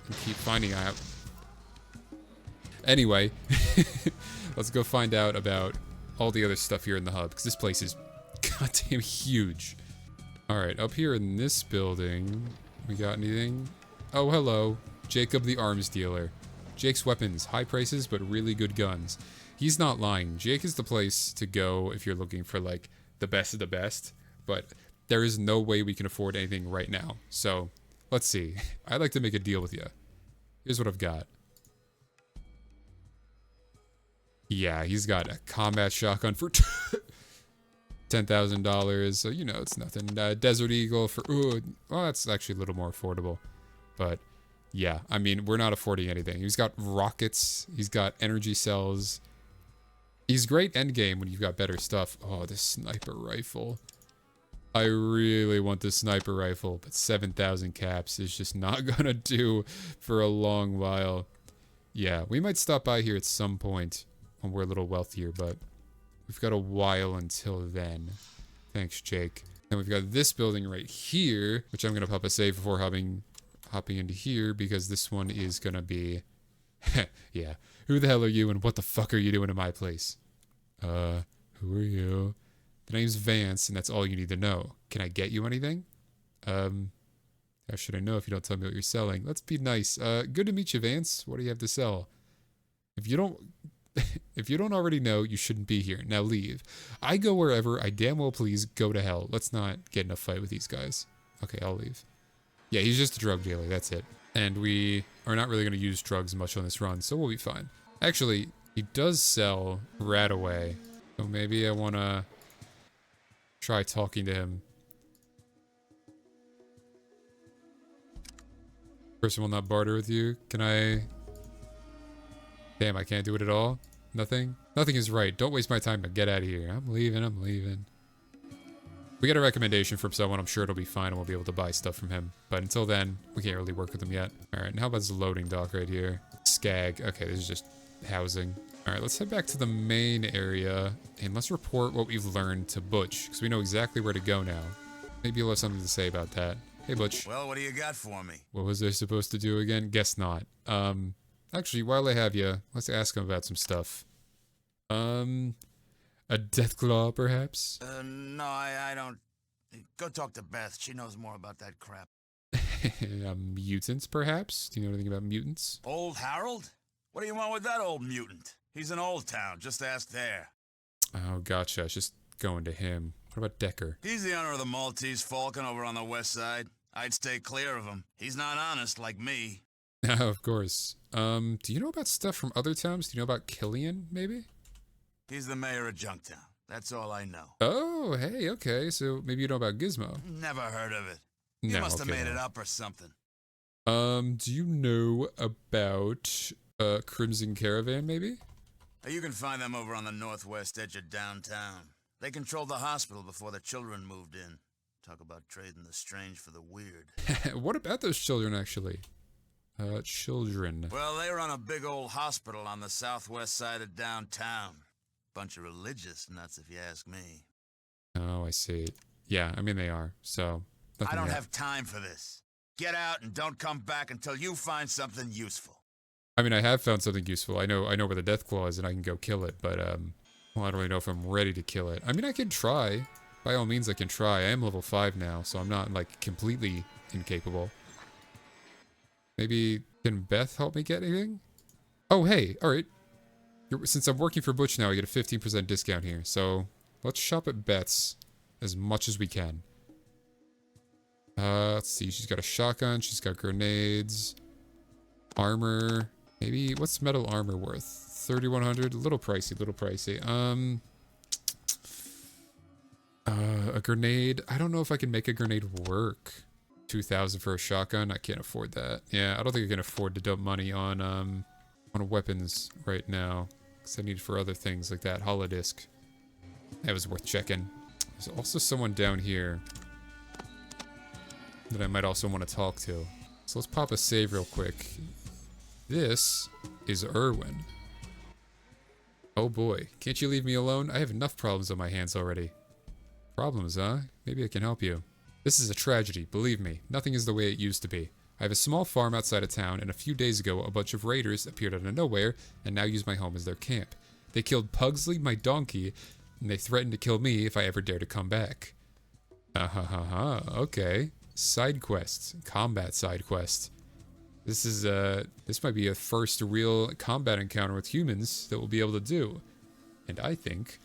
and keep finding out. Anyway, let's go find out about all the other stuff here in the hub, because this place is goddamn huge. Alright, up here in this building, we got anything? Oh, hello. Jacob the arms dealer. Jake's weapons, high prices, but really good guns. He's not lying. Jake is the place to go if you're looking for, like, the best of the best, but there is no way we can afford anything right now. So, let's see. I'd like to make a deal with you. Here's what I've got. Yeah, he's got a combat shotgun for $10,000, so you know it's nothing. Desert Eagle for, ooh, well, that's actually a little more affordable. But, yeah, I mean, we're not affording anything. He's got rockets, he's got energy cells. He's great endgame when you've got better stuff. Oh, this sniper rifle. I really want this sniper rifle, but 7,000 caps is just not gonna do for a long while. Yeah, we might stop by here at some point when we're a little wealthier, but we've got a while until then. Thanks, Jake. And we've got this building right here, which I'm gonna pop a save before hopping into here, because this one is gonna be... yeah. Who the hell are you and what the fuck are you doing in my place? Who are you? The name's Vance, and that's all you need to know. Can I get you anything? How should I know if you don't tell me what you're selling? Let's be nice. Good to meet you, Vance. What do you have to sell? If you don't... if you don't already know, you shouldn't be here. Now leave. I go wherever I damn well please. Go to hell. Let's not get in a fight with these guys. Okay, I'll leave. Yeah, he's just a drug dealer. That's it. And we are not really going to use drugs much on this run, so we'll be fine. Actually, he does sell Radaway, so maybe I want to try talking to him. Person will not barter with you. Can I... Damn, I can't do it at all? Nothing? Nothing is right. Don't waste my time. Get out of here. I'm leaving. We get a recommendation from someone, I'm sure it'll be fine and we'll be able to buy stuff from him. But until then, we can't really work with him yet. Alright, and how about this loading dock right here? Skag. Okay, this is just housing. Alright, let's head back to the main area and let's report what we've learned to Butch, because we know exactly where to go now. Maybe you'll have something to say about that. Hey, Butch. Well, what do you got for me? What was I supposed to do again? Guess not. Actually, while I have you, let's ask him about some stuff. A deathclaw, perhaps? No, I don't. Go talk to Beth. She knows more about that crap. Mutants, perhaps? Do you know anything about mutants? Old Harold? What do you want with that old mutant? He's in Oldtown. Just ask there. Oh, gotcha. I was just going to him. What about Decker? He's the owner of the Maltese Falcon over on the west side. I'd stay clear of him. He's not honest like me. Of course. Do you know about stuff from other towns? Do you know about Killian, maybe? He's the mayor of Junktown. That's all I know. Oh, hey, okay. So maybe you know about Gizmo. Never heard of it. You must have made it up or something. Do you know about Crimson Caravan, maybe? You can find them over on the northwest edge of downtown. They controlled the hospital before the children moved in. Talk about trading the strange for the weird. What about those children, actually? Children. Well, they run a big old hospital on the southwest side of downtown. Bunch of religious nuts, if you ask me. Oh, I see. Yeah, I mean, they are. So, I don't yet. have time for this. Get out and don't come back until you find something useful. I mean, I have found something useful. I know where the deathclaw is and I can go kill it, but, well, I don't really know if I'm ready to kill it. I mean, I can try. By all means, I can try. I am level 5 now, so I'm not, like, completely incapable. Maybe, can Beth help me get anything? Oh, hey, alright. Since I'm working for Butch now, I get a 15% discount here, so let's shop at Beth's as much as we can. Let's see, she's got a shotgun, she's got grenades, armor. Maybe, what's metal armor worth? 3,100? A little pricey, a grenade. I don't know if I can make a grenade work. 2,000 for a shotgun? I can't afford that. Yeah, I don't think I can afford to dump money on weapons right now. Because I need it for other things like that. Holodisc. That was worth checking. There's also someone down here that I might also want to talk to. So let's pop a save real quick. This is Irwin. Oh boy, can't you leave me alone? I have enough problems on my hands already. Problems, huh? Maybe I can help you. This is a tragedy, believe me. Nothing is the way it used to be. I have a small farm outside of town, and a few days ago, a bunch of raiders appeared out of nowhere and now use my home as their camp. They killed Pugsley, my donkey, and they threatened to kill me if I ever dare to come back. Okay. Side quests. Combat side quests. This might be a first real combat encounter with humans that we'll be able to do. And I think,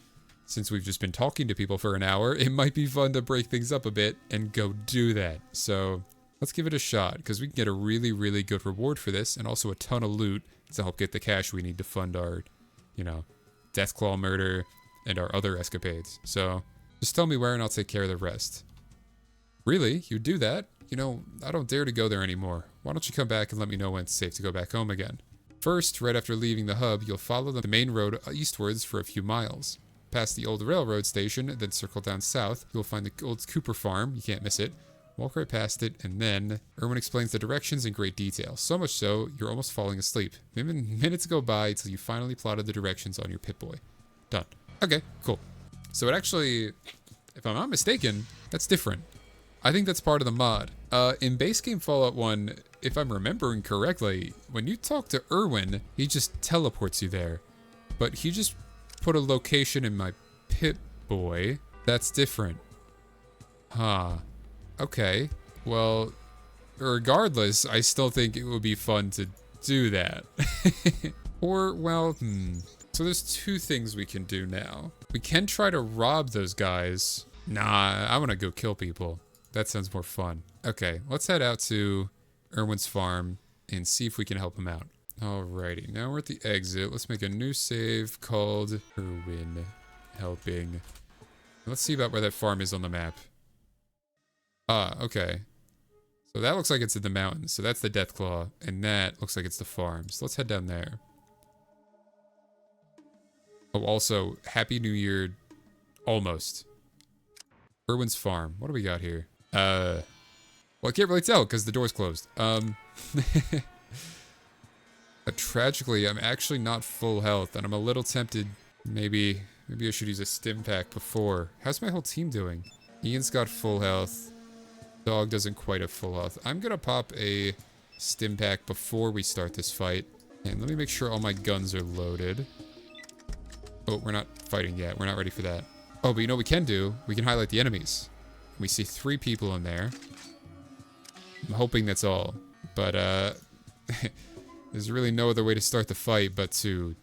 since we've just been talking to people for an hour, it might be fun to break things up a bit and go do that. So, let's give it a shot, because we can get a really, really good reward for this, and also a ton of loot to help get the cash we need to fund our, deathclaw murder and our other escapades. So, just tell me where and I'll take care of the rest. Really? You do that? I don't dare to go there anymore. Why don't you come back and let me know when it's safe to go back home again? First, right after leaving the hub, you'll follow the main road eastwards for a few miles. Past the old railroad station, then circle down south. You'll find the old Cooper farm. You can't miss it. Walk right past it, and then Irwin explains the directions in great detail. So much so, you're almost falling asleep. Minutes go by until you finally plotted the directions on your Pip-Boy. Done. Okay, cool. So it actually, if I'm not mistaken, that's different. I think that's part of the mod. In base game Fallout 1, if I'm remembering correctly, when you talk to Irwin, he just teleports you there. But he just put a location in my Pip-Boy. That's different. Huh. Okay. Well, regardless, I still think it would be fun to do that. So there's two things we can do now. We can try to rob those guys. Nah, I want to go kill people. That sounds more fun. Okay, let's head out to Irwin's farm and see if we can help him out. Alrighty, now we're at the exit. Let's make a new save called Irwin Helping. Let's see about where that farm is on the map. Ah, okay. So that looks like it's in the mountains. So that's the Deathclaw, and that looks like it's the farm. So let's head down there. Oh, also, Happy New Year, almost. Irwin's farm. What do we got here? Well, I can't really tell because the door's closed. Tragically, I'm actually not full health, and I'm a little tempted. Maybe I should use a stim pack before. How's my whole team doing? Ian's got full health. Dog doesn't quite have full health. I'm gonna pop a stim pack before we start this fight. And let me make sure all my guns are loaded. Oh, we're not fighting yet. We're not ready for that. Oh, but you know what we can do? We can highlight the enemies. We see 3 people in there. I'm hoping that's all. But, there's really no other way to start the fight but to...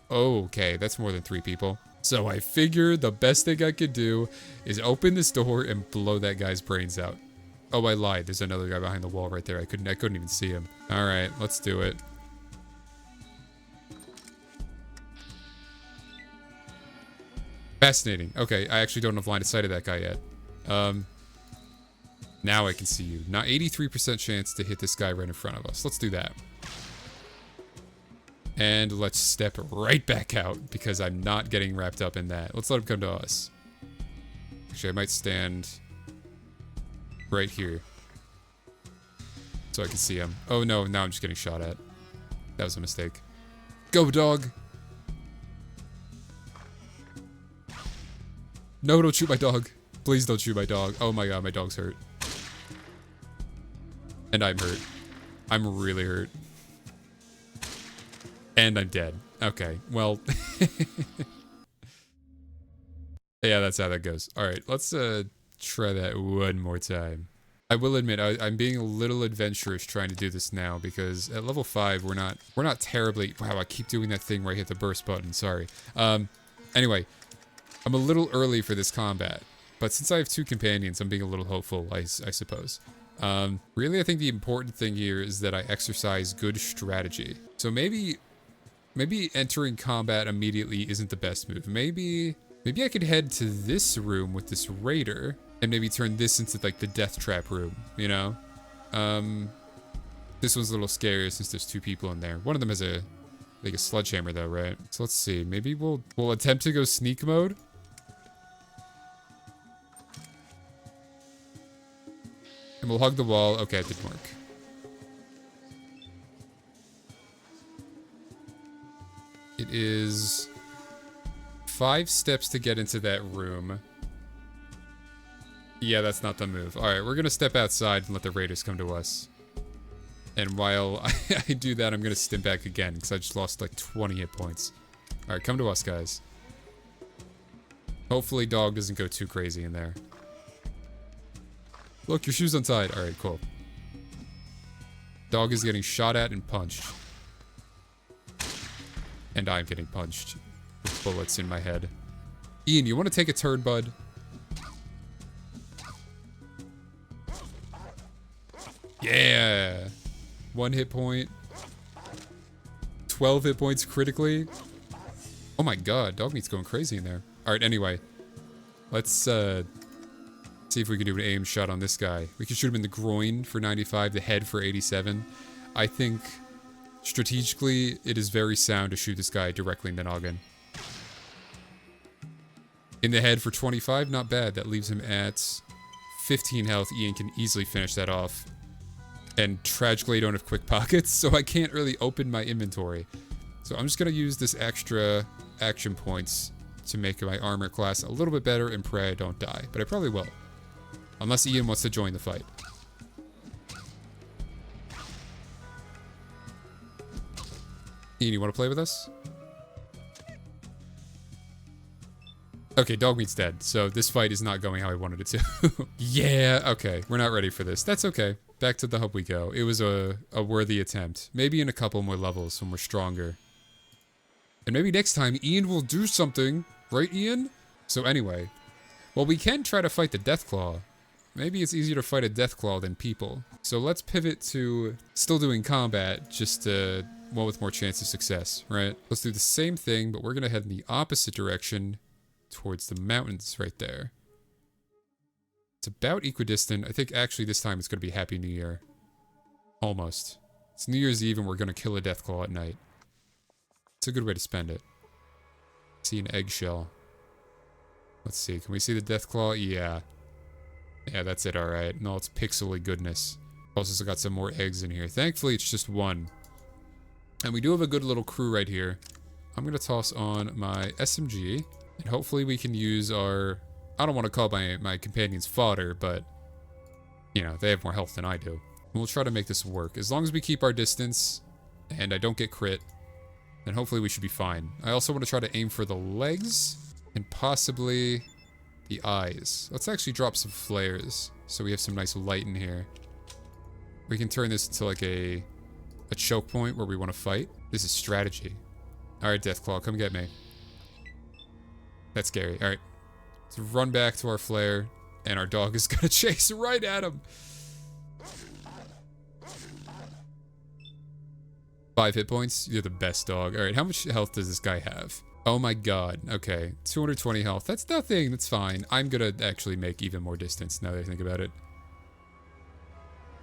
Oh, okay, that's more than 3 people. So I figured the best thing I could do is open this door and blow that guy's brains out. Oh, I lied. There's another guy behind the wall right there. I couldn't even see him. All right, let's do it. Fascinating. Okay, I actually don't have line of sight of that guy yet. Now I can see you. Now 83% chance to hit this guy right in front of us. Let's do that. And let's step right back out because I'm not getting wrapped up in that. Let's let him come to us. Actually, I might stand right here so I can see him. Oh no, now I'm just getting shot at. That was a mistake. Go, dog! No, don't shoot my dog. Please don't shoot my dog. Oh my god, my dog's hurt. And I'm hurt. I'm really hurt. And I'm dead. Okay, well. Yeah, that's how that goes. Alright, let's try that one more time. I will admit, I'm being a little adventurous trying to do this now because at level 5, we're not terribly... Wow, I keep doing that thing where I hit the burst button, sorry. Anyway, I'm a little early for this combat, but since I have 2 companions, I'm being a little hopeful, I suppose. Really, I think the important thing here is that I exercise good strategy. So maybe entering combat immediately isn't the best move. Maybe I could head to this room with this raider and maybe turn this into like the death trap room, you know? This one's a little scarier since there's 2 people in there. One of them has a sledgehammer though, right? So let's see. Maybe we'll attempt to go sneak mode. And we'll hug the wall. Okay, it didn't work. It is 5 steps to get into that room. Yeah, that's not the move. Alright, we're gonna step outside and let the raiders come to us. And while I do that, I'm gonna stim back again, because I just lost like 20 hit points. Alright, come to us, guys. Hopefully dog doesn't go too crazy in there. Look, your shoe's untied. Alright, cool. Dog is getting shot at and punched. And I'm getting punched with bullets in my head. Ian, you want to take a turn, bud? Yeah! 1 hit point. 12 hit points critically. Oh my god, dog meat's going crazy in there. Alright, anyway. Let's see if we can do an aim shot on this guy. We can shoot him in the groin for 95, the head for 87. I think strategically it is very sound to shoot this guy directly in the noggin. In the head for 25, not bad. That leaves him at 15 health. Ian can easily finish that off. And tragically I don't have quick pockets, so I can't really open my inventory. So I'm just going to use this extra action points to make my armor class a little bit better and pray I don't die. But I probably will. Unless Ian wants to join the fight. Ian, you want to play with us? Okay, dog meat's dead, so this fight is not going how I wanted it to. Yeah, okay, we're not ready for this. That's okay. Back to the hub we go. It was a worthy attempt. Maybe in a couple more levels when we're stronger. And maybe next time Ian will do something. Right, Ian? So anyway. Well, we can try to fight the deathclaw. Maybe it's easier to fight a deathclaw than people. So let's pivot to still doing combat, just one with more chance of success, right? Let's do the same thing, but we're going to head in the opposite direction towards the mountains right there. It's about equidistant. I think actually this time it's going to be Happy New Year. Almost. It's New Year's Eve and we're going to kill a deathclaw at night. It's a good way to spend it. See an eggshell. Let's see. Can we see the deathclaw? Yeah. Yeah, that's it. Alright. No, it's pixely goodness. Also got some more eggs in here. Thankfully, it's just 1. And we do have a good little crew right here. I'm going to toss on my SMG. And hopefully we can use our... I don't want to call my companions fodder, but... You know, they have more health than I do. And we'll try to make this work. As long as we keep our distance, and I don't get crit, then hopefully we should be fine. I also want to try to aim for the legs, and possibly the eyes. Let's actually drop some flares, so we have some nice light in here. We can turn this into like a choke point where we want to fight. This is strategy. Alright, Deathclaw, come get me. That's scary. Alright. Let's run back to our flare, and our dog is gonna chase right at him. 5 hit points? You're the best dog. Alright, how much health does this guy have? Oh my god. Okay. 220 health. That's nothing. That's fine. I'm gonna actually make even more distance now that I think about it.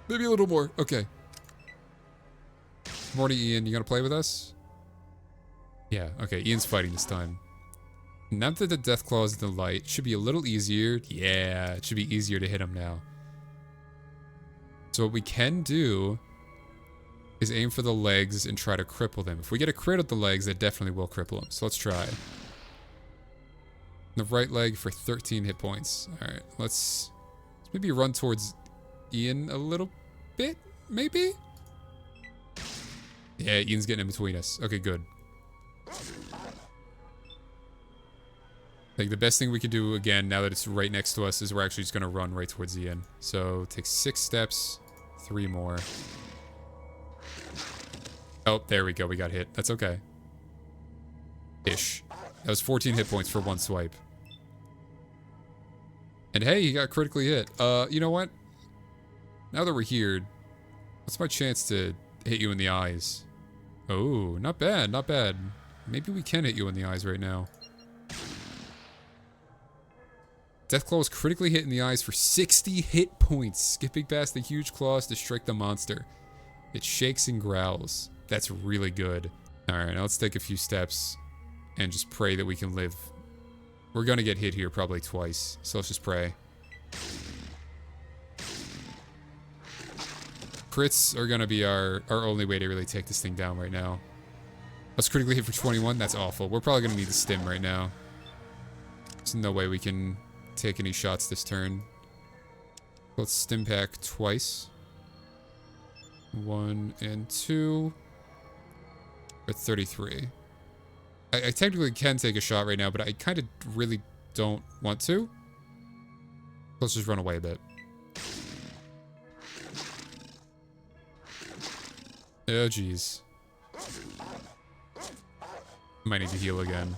Maybe a little more. Okay. Morning, Ian. You gonna play with us? Yeah. Okay. Ian's fighting this time. Now that the Deathclaw is in the light, it should be a little easier. Yeah, it should be easier to hit him now. So what we can do is aim for the legs and try to cripple them. If we get a crit at the legs, that definitely will cripple him. So let's try. The right leg for 13 hit points. Alright, let's maybe run towards Ian a little bit, maybe? Yeah, Ian's getting in between us. Okay, good. Like, the best thing we could do, again, now that it's right next to us, is we're actually just going to run right towards Ian. So, take 6 steps, 3 more. Oh, there we go. We got hit. That's okay. Ish. That was 14 hit points for 1 swipe. And hey, he got critically hit. You know what? Now that we're here, what's my chance to hit you in the eyes? Oh, not bad, not bad. Maybe we can hit you in the eyes right now. Deathclaw was critically hit in the eyes for 60 hit points, skipping past the huge claws to strike the monster. It shakes and growls. That's really good. Alright, now let's take a few steps and just pray that we can live. We're gonna get hit here probably twice, so let's just pray. Crits are gonna be our only way to really take this thing down right now. Let's critically hit for 21, that's awful. We're probably gonna need the stim right now. There's no way we can take any shots this turn. Let's stim pack twice. 1 and 2. At 33. I technically can take a shot right now, but I kind of really don't want to. Let's just run away a bit. Oh, jeez. Might need to heal again.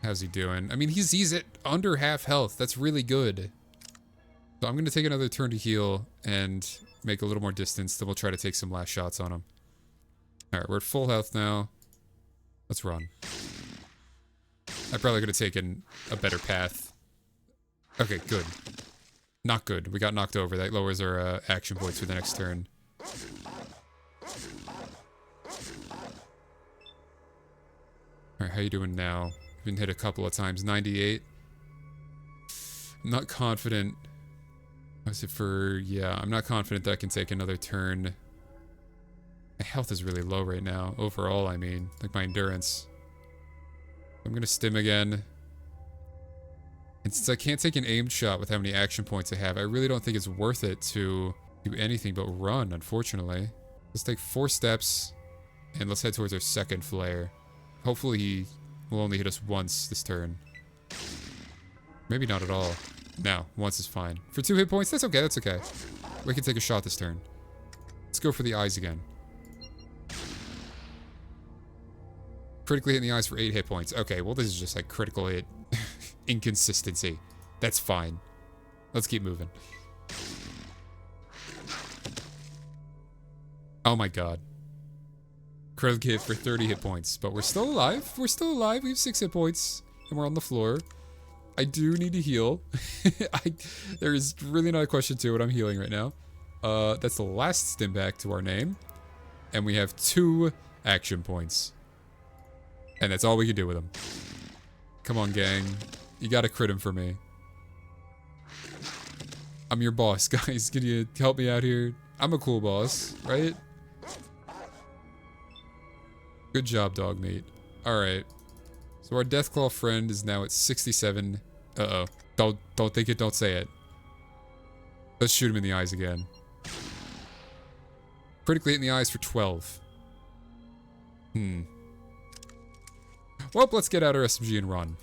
How's he doing? I mean, he's at under half health. That's really good. So I'm going to take another turn to heal and make a little more distance. Then we'll try to take some last shots on him. Alright, we're at full health now. Let's run. I probably could have taken a better path. Okay, good. Not good. We got knocked over. That lowers our action points for the next turn. Alright, how you doing now? Been hit a couple of times. 98. I'm not confident. Was it for... Yeah, I'm not confident that I can take another turn. My health is really low right now. Overall, I mean. Like my endurance. I'm gonna stim again. And since I can't take an aimed shot with how many action points I have, I really don't think it's worth it to do anything but run, unfortunately. Let's take 4 steps. And let's head towards our second flare. Hopefully he will only hit us once this turn. Maybe not at all. No, once is fine. For 2 hit points, that's okay, that's okay. We can take a shot this turn. Let's go for the eyes again. Critically hit in the eyes for 8 hit points. Okay, well this is just like critical hit inconsistency. That's fine. Let's keep moving. Oh my god. Critical hit for 30 hit points. But we're still alive. We're still alive. We have 6 hit points. And we're on the floor. I do need to heal. There is really not a question to it. I'm healing right now. That's the last stim back to our name. And we have 2 action points. And that's all we can do with him. Come on, gang. You gotta crit him for me. I'm your boss, guys. Can you help me out here? I'm a cool boss, right? Good job, dog meat. Alright. So our Deathclaw friend is now at 67. Uh-oh. Don't think it, don't say it. Let's shoot him in the eyes again. Critically hit in the eyes for 12. Well, let's get out our SMG and run.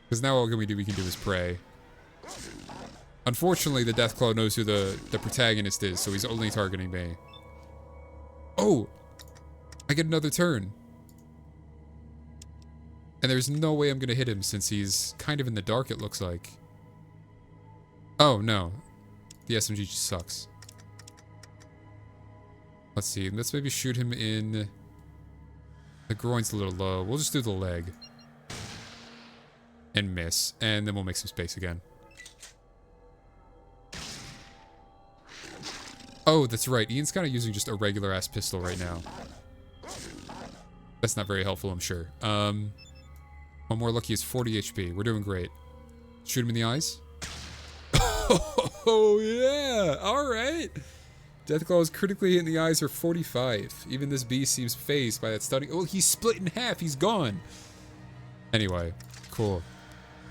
Because now all we can do is pray. Unfortunately, the Deathclaw knows who the protagonist is, so he's only targeting me. Oh! I get another turn. And there's no way I'm going to hit him since he's kind of in the dark, it looks like. Oh, no. The SMG just sucks. Let's see. Let's maybe shoot him in... The groin's a little low. We'll just do the leg. And miss. And then we'll make some space again. Oh, that's right. Ian's kind of using just a regular-ass pistol right now. That's not very helpful, I'm sure. One more lucky is 40 HP. We're doing great. Shoot him in the eyes. Oh, yeah. All right. Deathclaw is critically hit in the eyes for 45. Even this beast seems phased by that stunning... Oh, he's split in half. He's gone. Anyway, cool.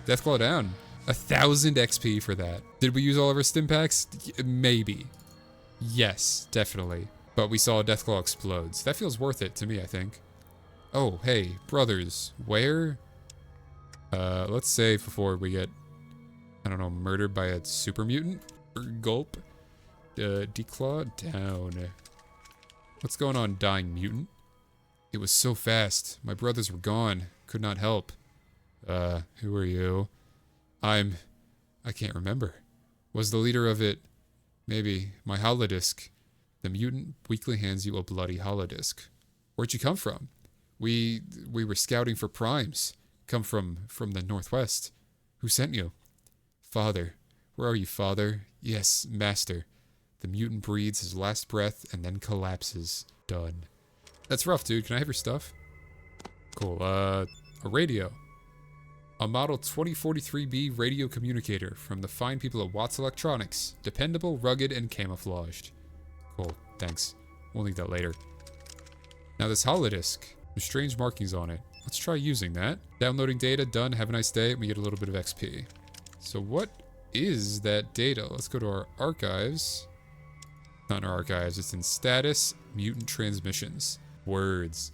Deathclaw down. 1,000 XP for that. Did we use all of our stim packs? Maybe. Yes, definitely. But we saw Deathclaw explodes. That feels worth it to me, I think. Oh, hey, brothers. Where? Let's save before we get, I don't know, murdered by a super mutant? Gulp. Declaw down. What's going on, dying mutant? It was so fast. My brothers were gone. Could not help. Who are you? I can't remember. Was the leader of it, maybe, my holodisc? The mutant weakly hands you a bloody holodisc. Where'd you come from? We were scouting for primes. Come from the northwest. Who sent you? Father. Where are you, father? Yes, master. The mutant breathes his last breath and then collapses. Done. That's rough, dude. Can I have your stuff? Cool. A radio. A model 2043B radio communicator from the fine people at Watts Electronics. Dependable, rugged, and camouflaged. Cool. Thanks. We'll need that later. Now this holodisc. There's strange markings on it. Let's try using that. Downloading data. Done. Have a nice day. And we get a little bit of XP. So what is that data? Let's go to our archives. Not in our archives. It's in status. Mutant transmissions. Words.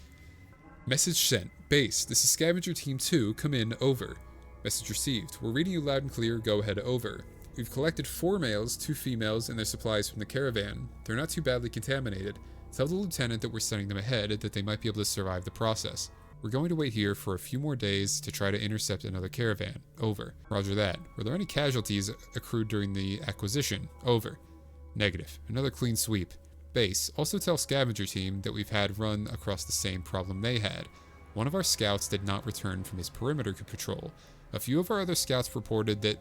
Message sent. Base. This is Scavenger Team 2. Come in. Over. Message received. We're reading you loud and clear. Go ahead. Over. We've collected 4 males, 2 females, and their supplies from the caravan. They're not too badly contaminated. Tell the lieutenant that we're sending them ahead, that they might be able to survive the process. We're going to wait here for a few more days to try to intercept another caravan. Over. Roger that. Were there any casualties accrued during the acquisition? Over. Negative. Another clean sweep. Base. Also tell Scavenger Team that we've had run across the same problem they had. One of our scouts did not return from his perimeter patrol. A few of our other scouts reported that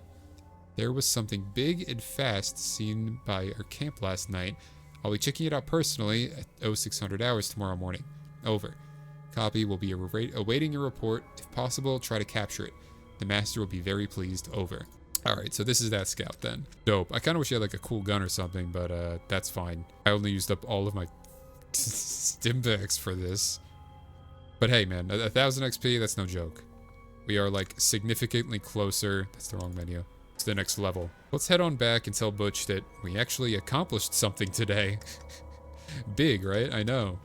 there was something big and fast seen by our camp last night. I'll be checking it out personally at 0600 hours tomorrow morning. Over. Copy. Will be awaiting your report. If possible, try to capture it. The master will be very pleased. Over. Alright, so this is that scout then. Dope. I kind of wish you had like a cool gun or something, but that's fine. I only used up all of my stim packs for this. But hey man, 1,000 XP, that's no joke. We are like significantly closer, that's the wrong menu, to the next level. Let's head on back and tell Butch that we actually accomplished something today. Big, right? I know.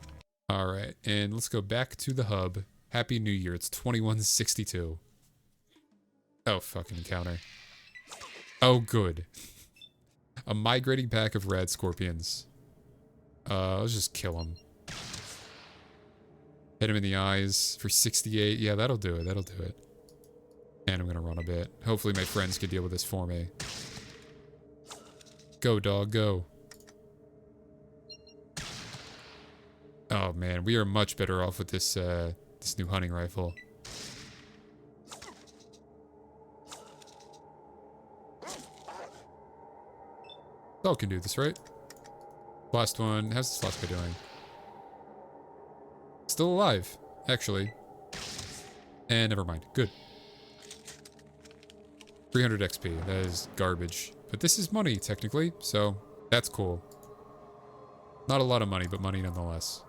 Alright, and let's go back to the hub. Happy New Year, it's 2162. Oh, fucking encounter. Oh, good. A migrating pack of red scorpions. Let's just kill him. Hit him in the eyes for 68. Yeah, that'll do it. That'll do it. And I'm gonna run a bit. Hopefully my friends can deal with this for me. Go, dog, go. Oh, man. We are much better off with this, this new hunting rifle. Dog can do this, right? Last one. How's this last guy doing? Still alive, actually. And never mind. Good. 300 XP. That is garbage. But this is money, technically, so that's cool. Not a lot of money, but money nonetheless.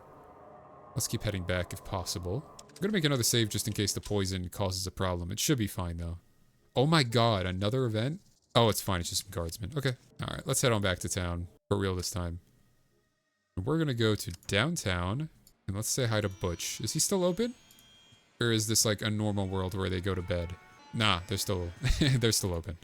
Let's keep heading back if possible. I'm gonna make another save just in case the poison causes a problem. It should be fine, though. Oh my god, another event? Oh, it's fine. It's just some guardsmen. Okay. Alright, let's head on back to town. For real this time. We're gonna go to downtown. And let's say hi to Butch. Is he still open? Or is this like a normal world where they go to bed? Nah, they're still they're still open.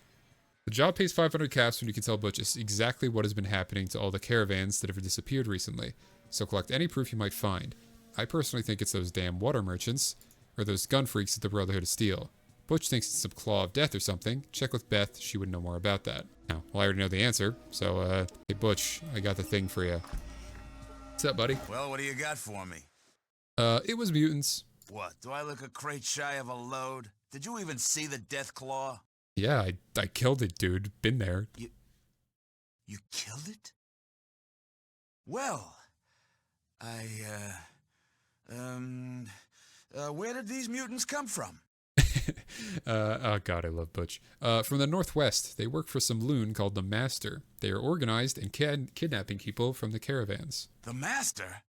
The job pays 500 caps when you can tell Butch exactly what has been happening to all the caravans that have disappeared recently. So collect any proof you might find. I personally think it's those damn water merchants. Or those gun freaks at the Brotherhood of Steel. Butch thinks it's some claw of death or something. Check with Beth, she would know more about that. Now, well, I already know the answer. So, hey Butch, I got the thing for you. What's up, buddy? Well, what do you got for me? It was mutants. What, do I look a crate shy of a load? Did you even see the deathclaw? Yeah, I killed it, dude. Been there. You killed it? Well, where did these mutants come from? Oh god, I love Butch. From the northwest. They work for some loon called the Master. They are organized and kidnapping people from the caravans. The Master?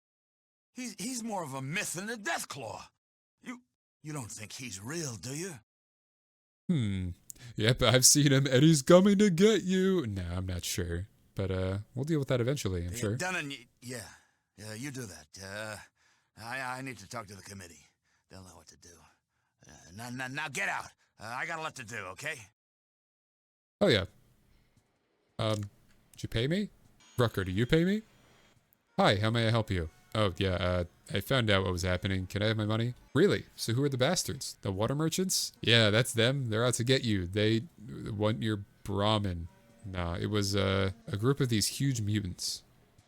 He's more of a myth than the deathclaw. You don't think he's real, do you? Yep, I've seen him, and he's coming to get you. Nah, I'm not sure. But, we'll deal with that eventually, I'm sure. Dunnan, yeah, you do that. I need to talk to the committee. They'll know what to do. Now get out. I got a lot to do, okay? Oh, yeah. Did you pay me? Rucker, do you pay me? Hi, how may I help you? Oh, yeah, I found out what was happening. Can I have my money? Really? So who are the bastards? The water merchants? Yeah, that's them. They're out to get you. They want your Brahmin. Nah, it was, a group of these huge mutants.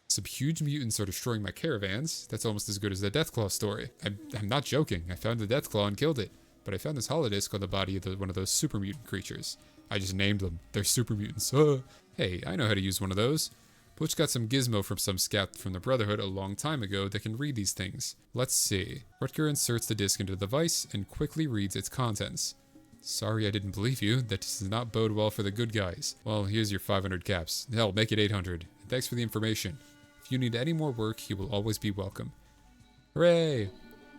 Some huge mutants are destroying my caravans. That's almost as good as the deathclaw story. I'm not joking. I found the deathclaw and killed it. But I found this holodisc on the body of one of those super mutant creatures. I just named them. They're super mutants. Hey, I know how to use one of those. Butch got some gizmo from some scout from the Brotherhood a long time ago that can read these things. Let's see. Rutger inserts the disc into the device and quickly reads its contents. Sorry I didn't believe you. That does not bode well for the good guys. Well, here's your 500 caps. Hell, make it 800. And thanks for the information. If you need any more work, you will always be welcome. Hooray!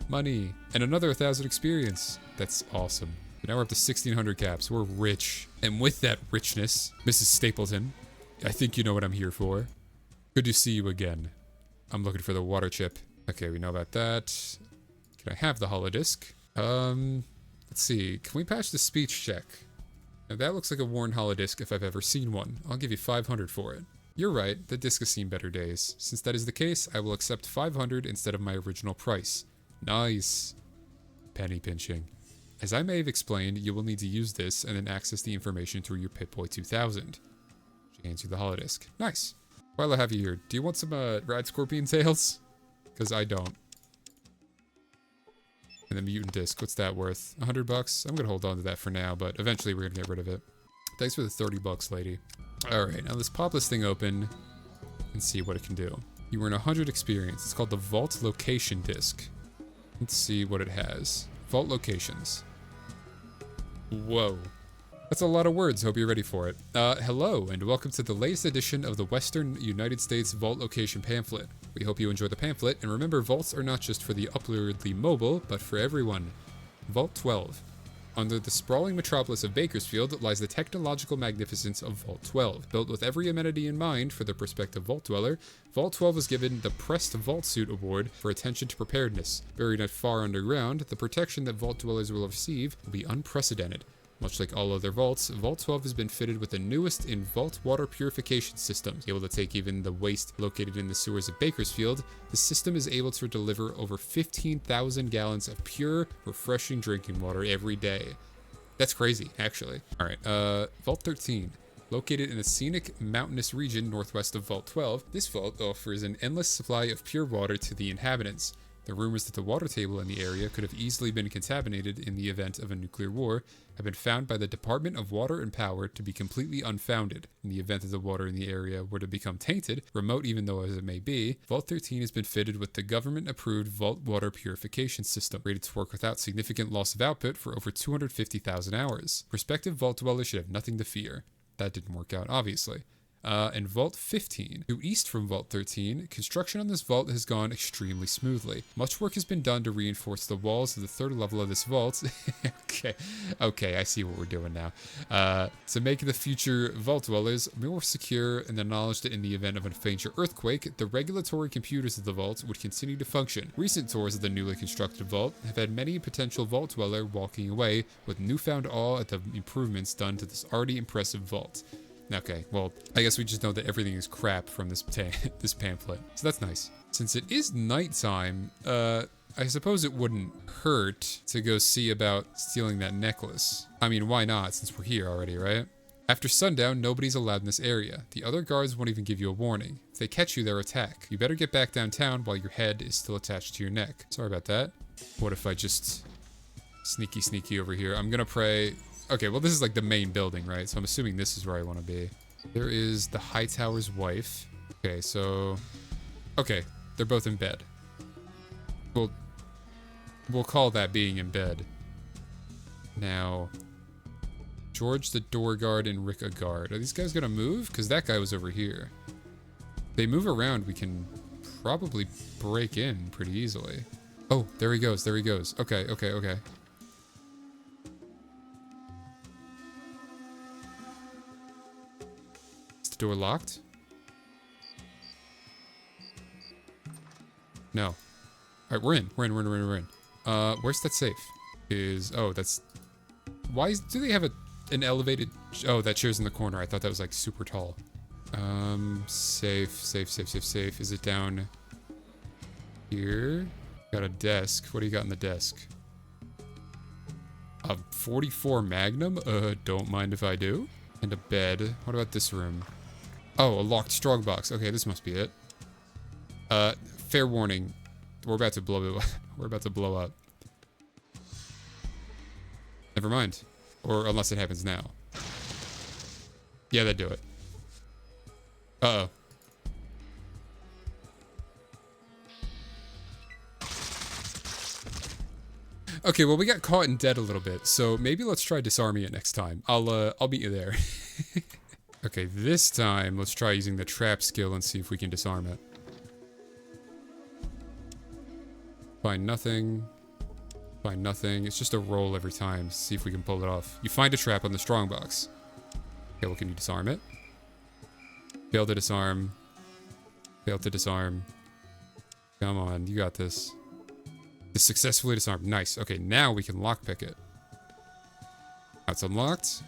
Money. And another 1,000 experience. That's awesome. Now we're up to 1,600 caps. We're rich. And with that richness, Mrs. Stapleton, I think you know what I'm here for. Good to see you again. I'm looking for the water chip. Okay, we know about that. Can I have the holodisc? Let's see. Can we patch the speech check? Now that looks like a worn holodisc if I've ever seen one. I'll give you 500 for it. You're right, the disc has seen better days. Since that is the case, I will accept 500 instead of my original price. Nice. Penny pinching. As I may have explained, you will need to use this and then access the information through your Pip-Boy 2000. She hands you the holodisc. Nice. While I have you here, do you want some rad scorpion tails? Because I don't. And the mutant disc, what's that worth? 100 bucks? I'm going to hold on to that for now, but eventually we're going to get rid of it. Thanks for the 30 bucks, lady. Alright, now let's pop this thing open and see what it can do. You earn 100 experience. It's called the Vault Location Disc. Let's see what it has. Vault locations. Whoa. That's a lot of words. Hope you're ready for it. Hello, and welcome to the latest edition of the Western United States Vault Location Pamphlet. We hope you enjoy the pamphlet, and remember, vaults are not just for the upwardly mobile, but for everyone. Vault 12. Under the sprawling metropolis of Bakersfield lies the technological magnificence of Vault 12. Built with every amenity in mind for the prospective vault dweller, Vault 12 was given the Pressed Vault Suit Award for attention to preparedness. Buried not far underground, the protection that vault dwellers will receive will be unprecedented. Much like all other vaults, Vault 12 has been fitted with the newest in vault water purification systems. Able to take even the waste located in the sewers of Bakersfield, the system is able to deliver over 15,000 gallons of pure, refreshing drinking water every day. That's crazy, actually. All right, Vault 13. Located in a scenic mountainous region northwest of Vault 12, this vault offers an endless supply of pure water to the inhabitants. The rumors that the water table in the area could have easily been contaminated in the event of a nuclear war have been found by the Department of Water and Power to be completely unfounded. In the event that the water in the area were to become tainted, remote even though as it may be, Vault 13 has been fitted with the government-approved Vault Water Purification System, rated to work without significant loss of output for over 250,000 hours. Prospective vault dwellers should have nothing to fear. That didn't work out, obviously. And Vault 15. Due east from Vault 13, construction on this vault has gone extremely smoothly. Much work has been done to reinforce the walls of the third level of this vault. Okay, I see what we're doing now. To make the future vault dwellers more secure in the knowledge that in the event of a major earthquake, the regulatory computers of the vault would continue to function. Recent tours of the newly constructed vault have had many potential vault dweller walking away with newfound awe at the improvements done to this already impressive vault. Okay, well, I guess we just know that everything is crap from this this pamphlet. So that's nice. Since it is nighttime, I suppose it wouldn't hurt to go see about stealing that necklace. I mean, why not, since we're here already, right? After sundown, nobody's allowed in this area. The other guards won't even give you a warning. If they catch you, they'll attack. You better get back downtown while your head is still attached to your neck. Sorry about that. What if I just sneaky over here? I'm gonna pray. Okay, well, this is like the main building, right? So I'm assuming this is where I want to be. There is the Hightower's wife. Okay, so... Okay, they're both in bed. We'll call that being in bed. Now, George the door guard and Rick a guard. Are these guys gonna move? Because that guy was over here. If they move around, we can probably break in pretty easily. Oh, there he goes, there he goes. Okay. the door locked? No. All right, we're in. We're in. Where's that safe? Oh, that's... Why do they have an elevated... Oh, that chair's in the corner. I thought that was like super tall. Safe. Is it down here? Got a desk. What do you got on the desk? A 44 Magnum? Don't mind if I do. And a bed. What about this room? Oh, a locked strongbox. Okay, this must be it. Fair warning. We're about to blow it. We're about to blow up. Never mind. Or unless it happens now. Yeah, that'd do it. Uh-oh. Okay, well, we got caught and dead a little bit, so maybe let's try disarming it next time. I'll meet you there. Okay, this time, let's try using the trap skill and see if we can disarm it. Find nothing. Find nothing. It's just a roll every time. See if we can pull it off. You find a trap on the strongbox. Okay, well, can you disarm it? Fail to disarm. Fail to disarm. Come on, you got this. It's successfully disarmed. Nice. Okay, now we can lockpick it. Now it's unlocked.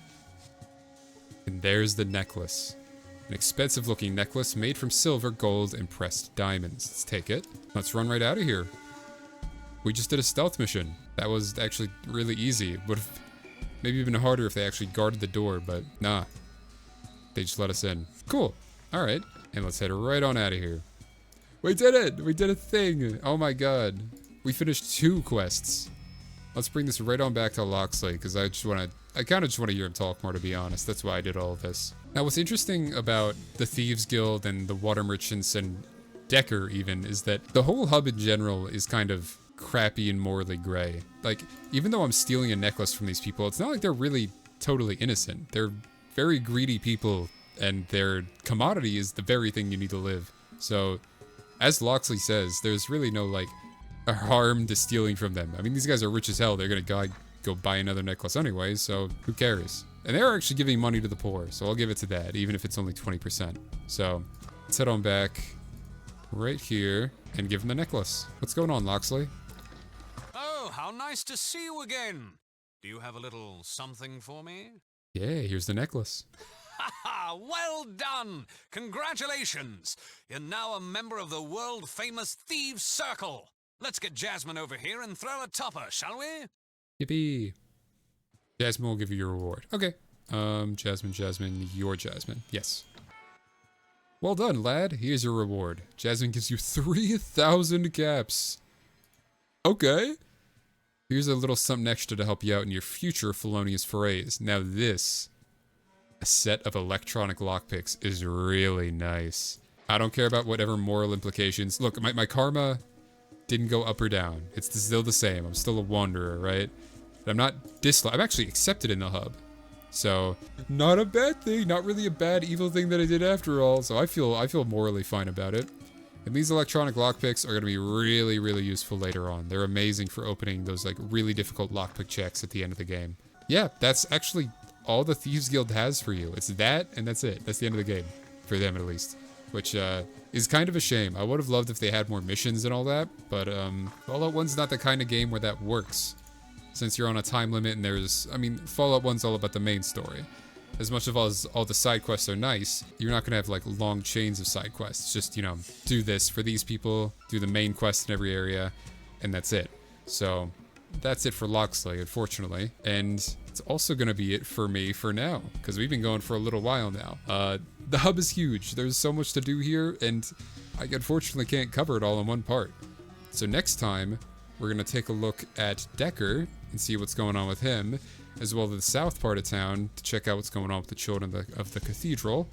And there's the necklace. An expensive looking necklace made from silver, gold, and pressed diamonds. Let's take it. Let's run right out of here. We just did a stealth mission. That was actually really easy. It would have maybe been harder if they actually guarded the door, but nah. They just let us in. Cool. All right. And let's head right on out of here. We did it! We did a thing! Oh my god. We finished 2 quests. Let's bring this right on back to Locksley, because I kind of just want to hear him talk more, to be honest. That's why I did all of this. Now, what's interesting about the Thieves Guild and the Water Merchants and Decker, even, is that the whole hub in general is kind of crappy and morally gray. Like, even though I'm stealing a necklace from these people, it's not like they're really totally innocent. They're very greedy people, and their commodity is the very thing you need to live. So, as Locksley says, there's really no, like, a harm to stealing from them. I mean, these guys are rich as hell. They're gonna go buy another necklace anyway, so who cares? And they're actually giving money to the poor, so I'll give it to that, even if it's only 20%. So, let's head on back right here and give them the necklace. What's going on, Locksley? Oh, how nice to see you again. Do you have a little something for me? Yeah, here's the necklace. Ha! Well done! Congratulations! You're now a member of the world-famous Thieves Circle. Let's get Jasmine over here and throw a topper, shall we? Yippee. Jasmine will give you your reward. Okay. Jasmine, your Jasmine. Yes. Well done, lad. Here's your reward. Jasmine gives you 3,000 caps. Okay. Here's a little something extra to help you out in your future felonious forays. Now this, a set of electronic lockpicks, is really nice. I don't care about whatever moral implications. Look, my karma didn't go up or down. It's still the same. I'm still a wanderer, right? But I'm not I'm actually accepted in the hub. So, not a bad thing. Not really a bad, evil thing that I did after all. So I feel morally fine about it. And these electronic lockpicks are going to be really, really useful later on. They're amazing for opening those like really difficult lockpick checks at the end of the game. Yeah, that's actually all the Thieves Guild has for you. It's that, and that's it. That's the end of the game. For them, at least. Which, is kind of a shame. I would have loved if they had more missions and all that, but, Fallout 1's not the kind of game where that works. Since you're on a time limit and there's, I mean, Fallout 1's all about the main story. As much as all the side quests are nice, you're not gonna have, like, long chains of side quests. It's just, you know, do this for these people, do the main quest in every area, and that's it. So, that's it for Locksley, unfortunately. And it's also gonna be it for me for now, because we've been going for a little while now. The hub is huge. There's so much to do here, and I unfortunately can't cover it all in one part. So next time, we're gonna take a look at Decker and see what's going on with him, as well as the south part of town to check out what's going on with the children of the cathedral.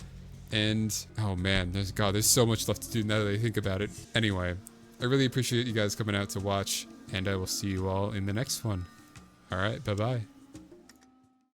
And, oh man, there's so much left to do now that I think about it. Anyway, I really appreciate you guys coming out to watch, and I will see you all in the next one. Alright, bye-bye.